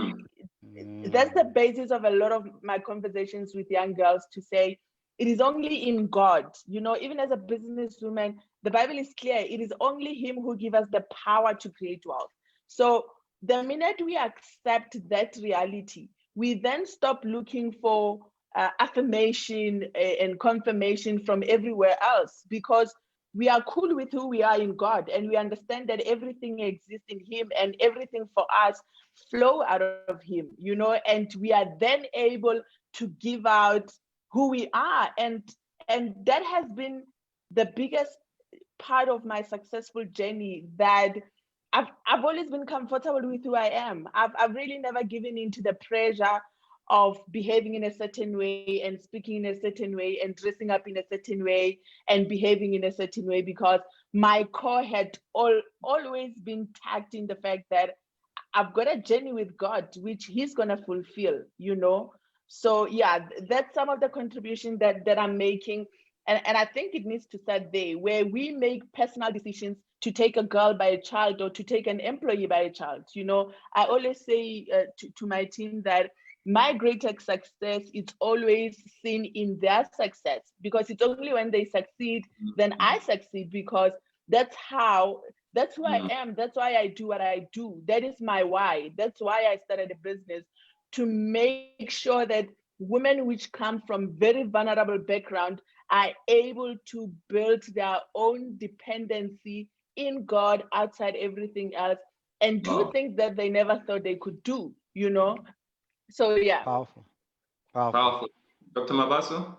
that's the basis of a lot of my conversations with young girls, to say, it is only in God. Even as a businesswoman, the Bible is clear. It is only Him who gives us the power to create wealth. So the minute we accept that reality, we then stop looking for affirmation and confirmation from everywhere else, because we are cool with who we are in God, and we understand that everything exists in Him and everything for us flow out of Him, and we are then able to give out who we are. And that has been the biggest part of my successful journey, that I've always been comfortable with who I am. I've really never given into the pressure of behaving in a certain way and speaking in a certain way and dressing up in a certain way and behaving in a certain way, because my core had always been tagged in the fact that I've got a journey with God, which He's gonna fulfill, So yeah, that's some of the contribution that I'm making. And I think it needs to start there, where we make personal decisions to take a girl by a child or to take an employee by a child. I always say to my team that my greatest success is always seen in their success, because it's only when they succeed, then I succeed, because that's who I am. That's why I do what I do. That is my why. That's why I started a business, to make sure that women which come from very vulnerable background are able to build their own dependency in God outside everything else, and do things that they never thought they could do, So yeah. Powerful. Powerful. Dr. Mabaso?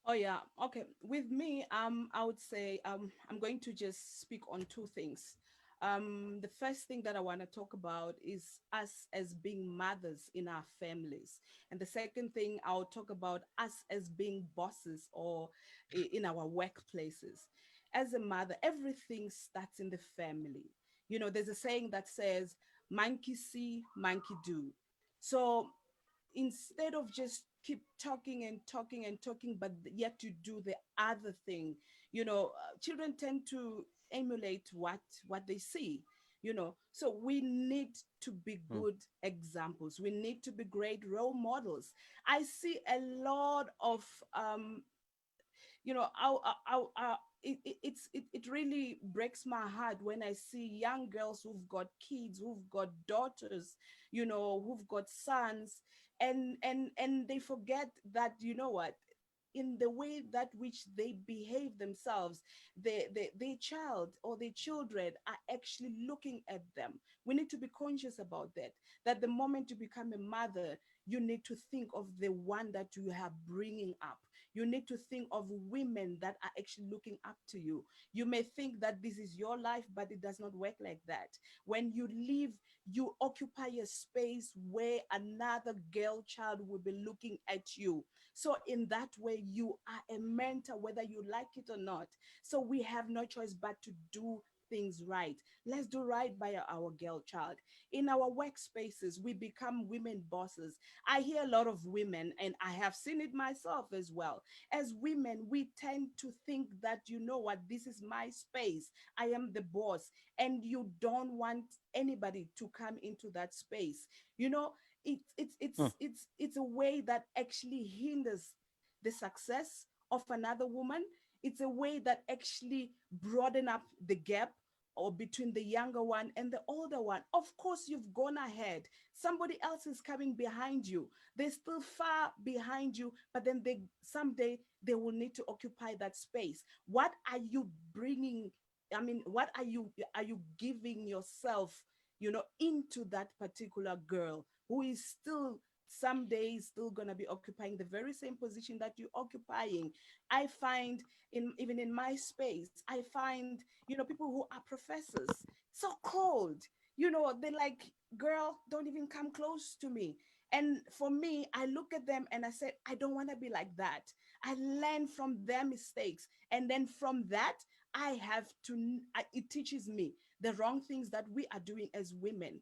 Oh yeah, okay. With me, I would say I'm going to just speak on two things. The first thing that I want to talk about is us as being mothers in our families, and the second thing I'll talk about us as being bosses or in our workplaces. As a mother, everything starts in the family. There's a saying that says, "Monkey see, monkey do." So instead of just keep talking and talking and talking, but yet you do the other thing, children tend to emulate what they see, so we need to be good examples. We need to be great role models. I see a lot of it really breaks my heart when I see young girls who've got kids, who've got daughters, who've got sons, and they forget that, what, in the way that which they behave themselves, their child or their children are actually looking at them. We need to be conscious about that the moment you become a mother, you need to think of the one that you are bringing up. You need to think of women that are actually looking up to you. You may think that this is your life, but it does not work like that. When you leave, you occupy a space where another girl child will be looking at you. So in that way, you are a mentor, whether you like it or not. So we have no choice but to do things right. Let's do right by our girl child. In our workspaces, we become women bosses. I hear a lot of women, and I have seen it myself as well. As women, we tend to think that, what, this is my space. I am the boss, and you don't want anybody to come into that space. It's a way that actually hinders the success of another woman. It's a way that actually broaden up the gap or between the younger one and the older one. Of course, you've gone ahead. Somebody else is coming behind you. They're still far behind you, but then someday they will need to occupy that space. What are you bringing? I mean, what are you giving yourself, into that particular girl who is still someday still going to be occupying the very same position that you're occupying? I find even in my space, I find, people who are professors so cold. They're like, girl, don't even come close to me. And for me, I look at them and I said, I don't want to be like that. I learn from their mistakes. And then from that, it teaches me the wrong things that we are doing as women,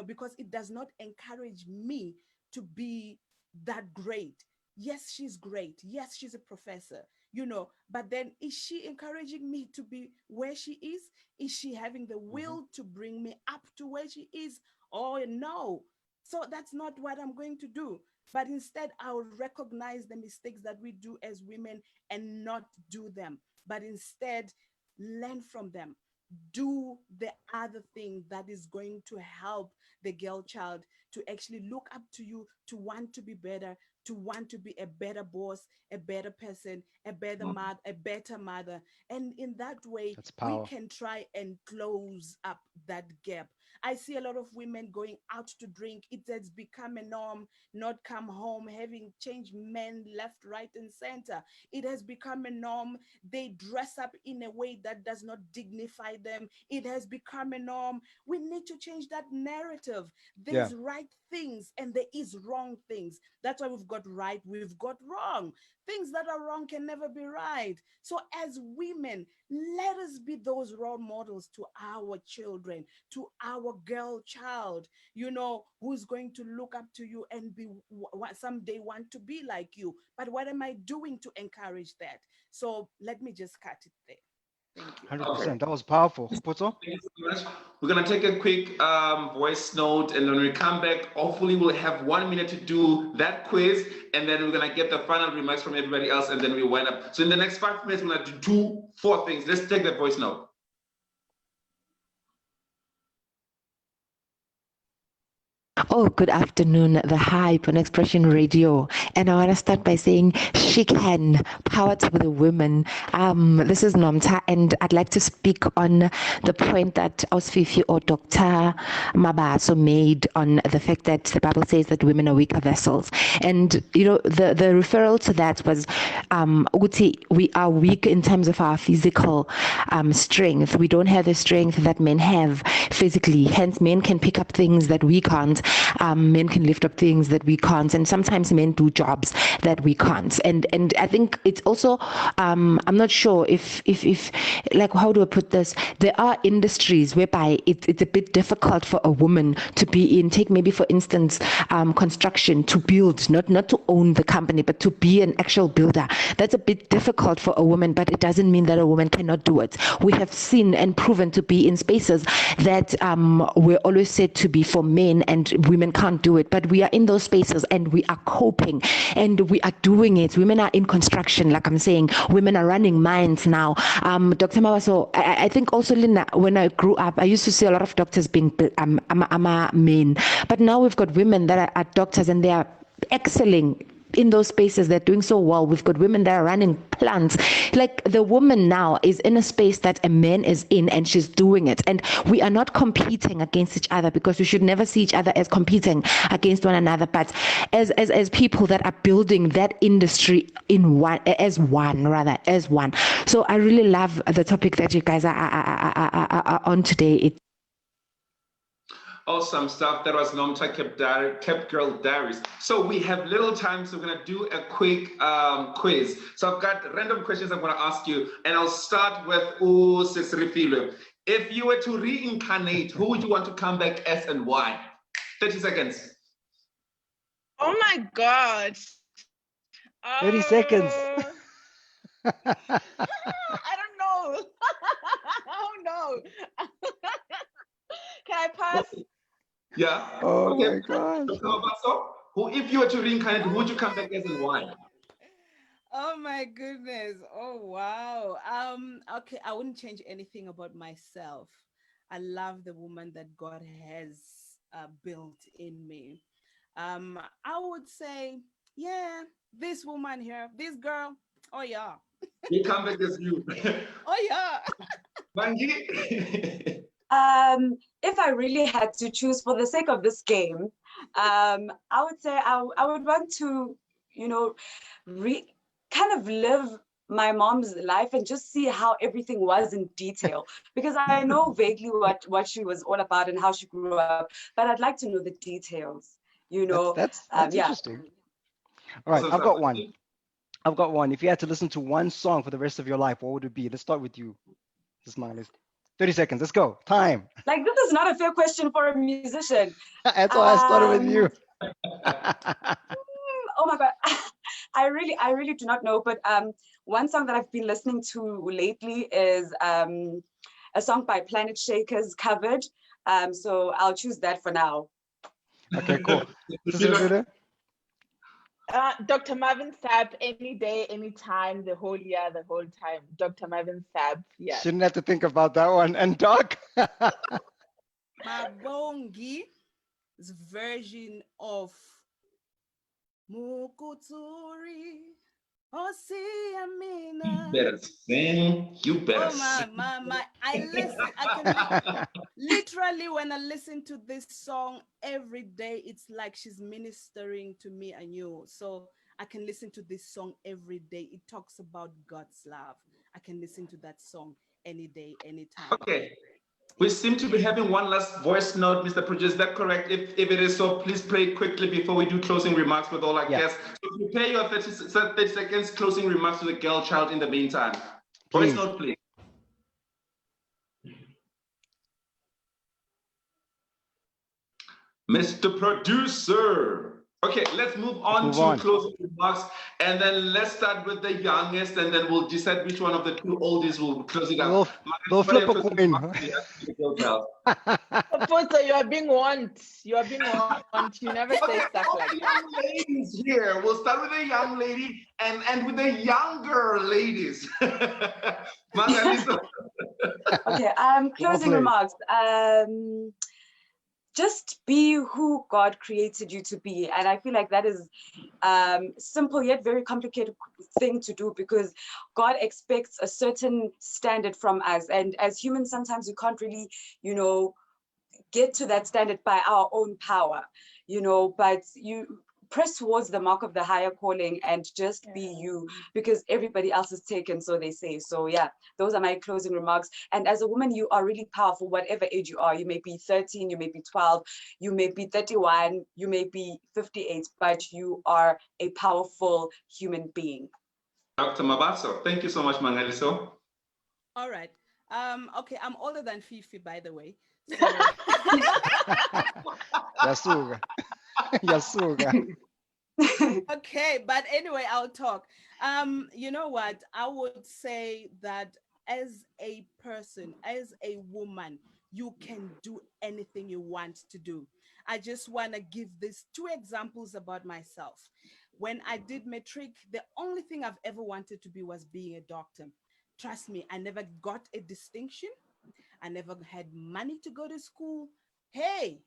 because it does not encourage me to be that great. Yes, she's great. Yes, she's a professor, but then is she encouraging me to be where she is? Is she having the will to bring me up to where she is? Oh, no. So that's not what I'm going to do. But instead, I'll recognize the mistakes that we do as women and not do them, but instead learn from them. Do the other thing that is going to help the girl child to actually look up to you, to want to be better, to want to be a better boss, a better person, a better mother. And in that way, we can try and close up that gap. I see a lot of women going out to drink. It has become a norm, not come home, having changed men left, right, and center. It has become a norm. They dress up in a way that does not dignify them. It has become a norm. We need to change that narrative. There's right things and there is wrong things. That's why we've got right, we've got wrong. Things that are wrong can never be right. So as women, let us be those role models to our children, to our girl child, who's going to look up to you and someday want to be like you. But what am I doing to encourage that? So let me just cut it there. Thank you. 100%. Okay. That was powerful. Putso? Thank you so much. We're going to take a quick voice note, and when we come back, hopefully we'll have 1 minute to do that quiz, and then we're going to get the final remarks from everybody else, and then we wind up. So in the next 5 minutes, we're going to do 4 things. Let's take that voice note. Oh, good afternoon, The Hype on Expression Radio. And I want to start by saying, she can, power to the women. This is Nomta, and I'd like to speak on the point that Ausfifi or Dr. Mabaso made on the fact that the Bible says that women are weaker vessels. And, the referral to that was, we are weak in terms of our physical strength. We don't have the strength that men have physically. Hence, men can pick up things that we can't. Men can lift up things that we can't, and sometimes men do jobs that we can't. And I think it's also I'm not sure if like, how do I put this? There are industries whereby it's a bit difficult for a woman to be in. Take maybe for instance construction, to build, not to own the company, but to be an actual builder. That's a bit difficult for a woman, but it doesn't mean that a woman cannot do it. We have seen and proven to be in spaces that were always said to be for men, and women can't do it, but we are in those spaces and we are coping and we are doing it. Women are in construction, like I'm saying. Women are running mines now. Dr. Mabaso, I think also, Linda, when I grew up, I used to see a lot of doctors being men, but now we've got women that are doctors and they are excelling in those spaces. They're doing so well. We've got women that are running plants. Like, the woman now is in a space that a man is in, and she's doing it. And we are not competing against each other, because we should never see each other as competing against one another, but as people that are building that industry as one. So I really love the topic that you guys are on today. Awesome stuff. That was Nomta Kept Girl Diaries. So we have little time, so we're going to do a quick quiz. So I've got random questions I'm going to ask you, and I'll start with Sisrifilo. If you were to reincarnate, who would you want to come back as and why? 30 seconds. Oh my God. 30 seconds. I don't know. Oh no. Can I pass? Yeah. Oh okay. my God. Who, if you were to reincarnate, who would you come back as and why? Oh my goodness. Oh wow. Okay, I wouldn't change anything about myself. I love the woman that God has built in me. I would say, yeah, this woman here, this girl, oh yeah, We come back as you. oh yeah. Mangi. If I really had to choose for the sake of this game, I would say I would want to, you know, kind of live my mom's life and just see how everything was in detail, because I know vaguely what she was all about and how she grew up, but I'd like to know the details, you know. That's Yeah. interesting. All right, I've got one. I've got one. If you had to listen to one song for the rest of your life, what would it be? Let's start with you, Smiley. 30 seconds. Let's go. Time. Like, this is not a fair question for a musician. That's why I started with you. Oh my God. I really do not know. But one song that I've been listening to lately is a song by Planet Shakers, Covered. So I'll choose that for now. Okay, cool. Dr. Marvin Sapp, any day, anytime, the whole year, the whole time. Dr. Marvin Sapp, yeah. Shouldn't have to think about that one. And Doc? Mabongi's version of Mukuturi. You better sing. You better sing. I can literally, when I listen to this song every day, it's like she's ministering to me and you. So I can listen to this song every day. It talks about God's love. I can listen to that song any day, anytime. Okay. We seem to be having one last voice note, Mr. Producer. Is that correct? If it is so, please play it quickly before we do closing remarks with all our guests. So prepare your 30 seconds closing remarks to the girl child in the meantime. Voice note, please. Mr. Producer. Okay, let's move on to closing remarks, and then let's start with the youngest, and then we'll decide which one of the two oldies will close it out. We'll flip a coin. So you are being warned. You are being warned. You never say stuff like that. Young ladies here. We'll start with the young lady and with the younger ladies. Okay. Closing remarks. Just be who God created you to be. And I feel like that is simple yet very complicated thing to do, because God expects a certain standard from us. And as humans, sometimes we can't really, get to that standard by our own power, but you press towards the mark of the higher calling and just be you, because everybody else is taken, so they say. So yeah, those are my closing remarks. And as a woman, you are really powerful, whatever age you are. You may be 13, you may be 12, you may be 31, you may be 58, but you are a powerful human being. Dr. Mabaso, thank you so much, Mangaliso. All right. Okay, I'm older than Fifi, by the way. So... Yasuga. Yasuga. Okay, but anyway, I'll talk. You know what? I would say that as a person, as a woman, you can do anything you want to do. I just want to give these two examples about myself. When I did matric, the only thing I've ever wanted to be was being a doctor. Trust me, I never got a distinction. I never had money to go to school. Hey,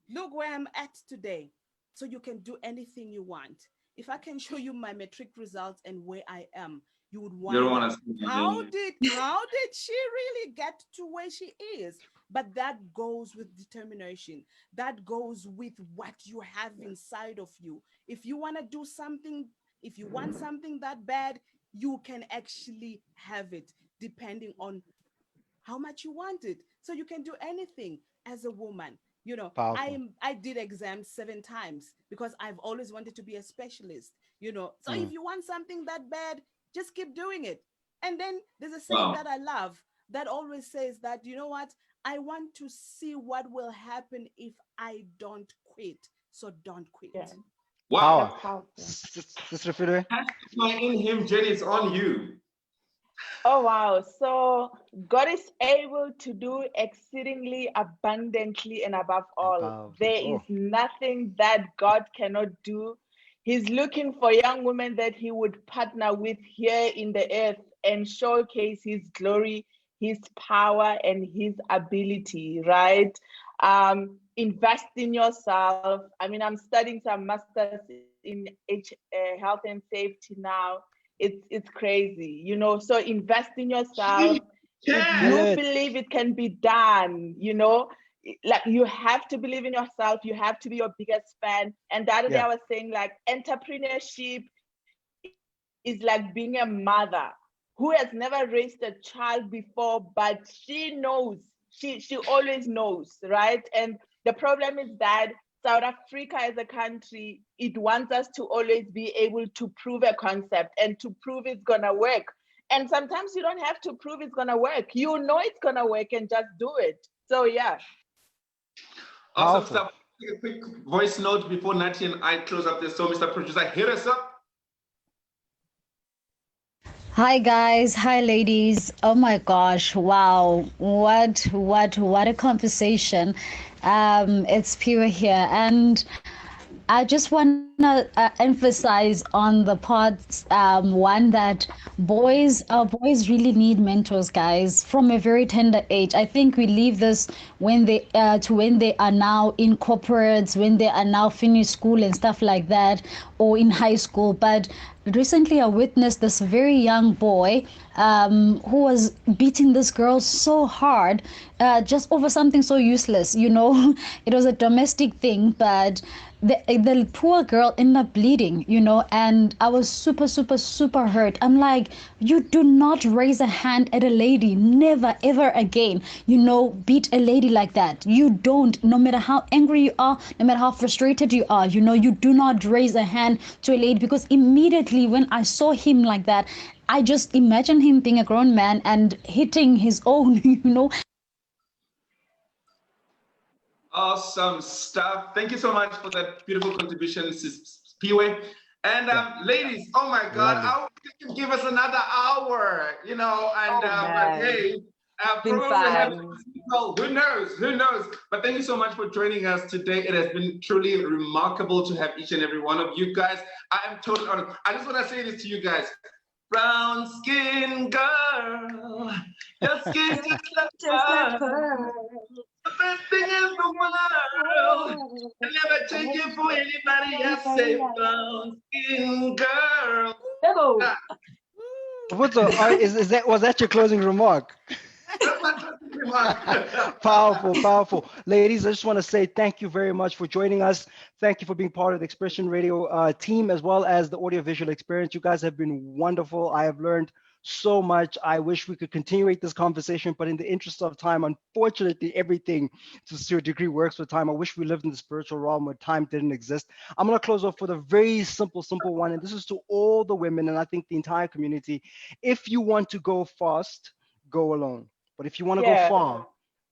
look where I'm at today. So you can do anything you want. If I can show you my matric results and where I am, you would wonder, how did she really get to where she is? But that goes with determination. That goes with what you have inside of you. If you want to do something, if you want something that bad, you can actually have it, depending on how much you want it. So you can do anything as a woman. I did exams 7 times because I've always wanted to be a specialist, So if you want something that bad, just keep doing it. And then there's a saying that I love that always says that, you know what? I want to see what will happen if I don't quit. So don't quit. Yeah. Wow. Sister Fidel. In him, Jenny, it's on you. Oh, wow. So God is able to do exceedingly abundantly and above all. There is nothing that God cannot do. He's looking for young women that he would partner with here in the earth and showcase his glory his power and his ability, right? Invest in yourself. I mean, I'm studying some masters in health and safety now. It's crazy, you know, so invest in yourself. If you believe it can be done, you know, like you have to believe in yourself. You have to be your biggest fan. And the other day I was saying, like, entrepreneurship is like being a mother who has never raised a child before, but she knows, she always knows, right? And the problem is that South Africa as a country, it wants us to always be able to prove a concept and to prove it's gonna work. And sometimes you don't have to prove it's gonna work. You know it's gonna work and just do it. So yeah. Awesome stuff. A quick voice note before Nati and I close up this. So Mr. Producer, hit us up. Hi guys, hi ladies. Oh my gosh, wow. What a conversation. It's Pure here, and I just want to emphasize on the parts one that boys really need mentors, guys, from a very tender age. I think we leave this when they are now in corporates, when they are now finished school and stuff like that, or in high school. But recently I witnessed this very young boy who was beating this girl so hard just over something so useless, you know. It was a domestic thing, but the poor girl ended up bleeding, you know, and I was super hurt. I'm like, you do not raise a hand at a lady, never ever again, you know, beat a lady like that. You don't, no matter how angry you are, no matter how frustrated you are, you know, you do not raise a hand to a lady, because immediately when I saw him like that, I just imagined him being a grown man and hitting his own, you know. Awesome stuff. Thank you so much for that beautiful contribution, Sis Piwe. And ladies, oh my God, I wish you could give us another hour, you know, and but hey, probably who knows? But thank you so much for joining us today. It has been truly remarkable to have each and every one of you guys. I am totally honored. I just want to say this to you guys. Brown skin girl, your skin just like pearl. The best thing in the world. I never take it for anybody else. Say brown skin girl. Hello. Was that your closing remark? Powerful. Ladies, I just want to say thank you very much for joining us. Thank you for being part of the Expression Radio team, as well as the audiovisual experience. You guys have been wonderful. I have learned so much. I wish we could continue this conversation, but in the interest of time, unfortunately, everything to a degree works with time. I wish we lived in the spiritual realm where time didn't exist. I'm going to close off with a very simple one, and this is to all the women, and I think the entire community. If you want to go fast, go alone. But if you want to go far,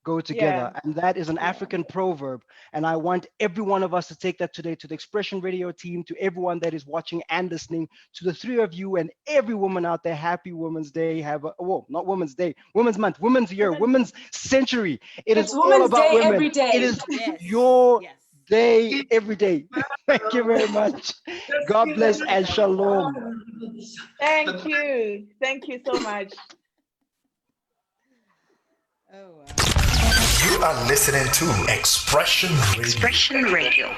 go together. And that is an African proverb. And I want every one of us to take that today to the Expression Radio team, to everyone that is watching and listening, to the three of you and every woman out there. Happy Women's Day. Not Women's Day, Women's Month, Women's Year, Women's Century. It's all about Day women. Every day. It is your day every day. Thank you very much. God bless and shalom. Thank you so much. Oh, wow. You are listening to Expression Radio.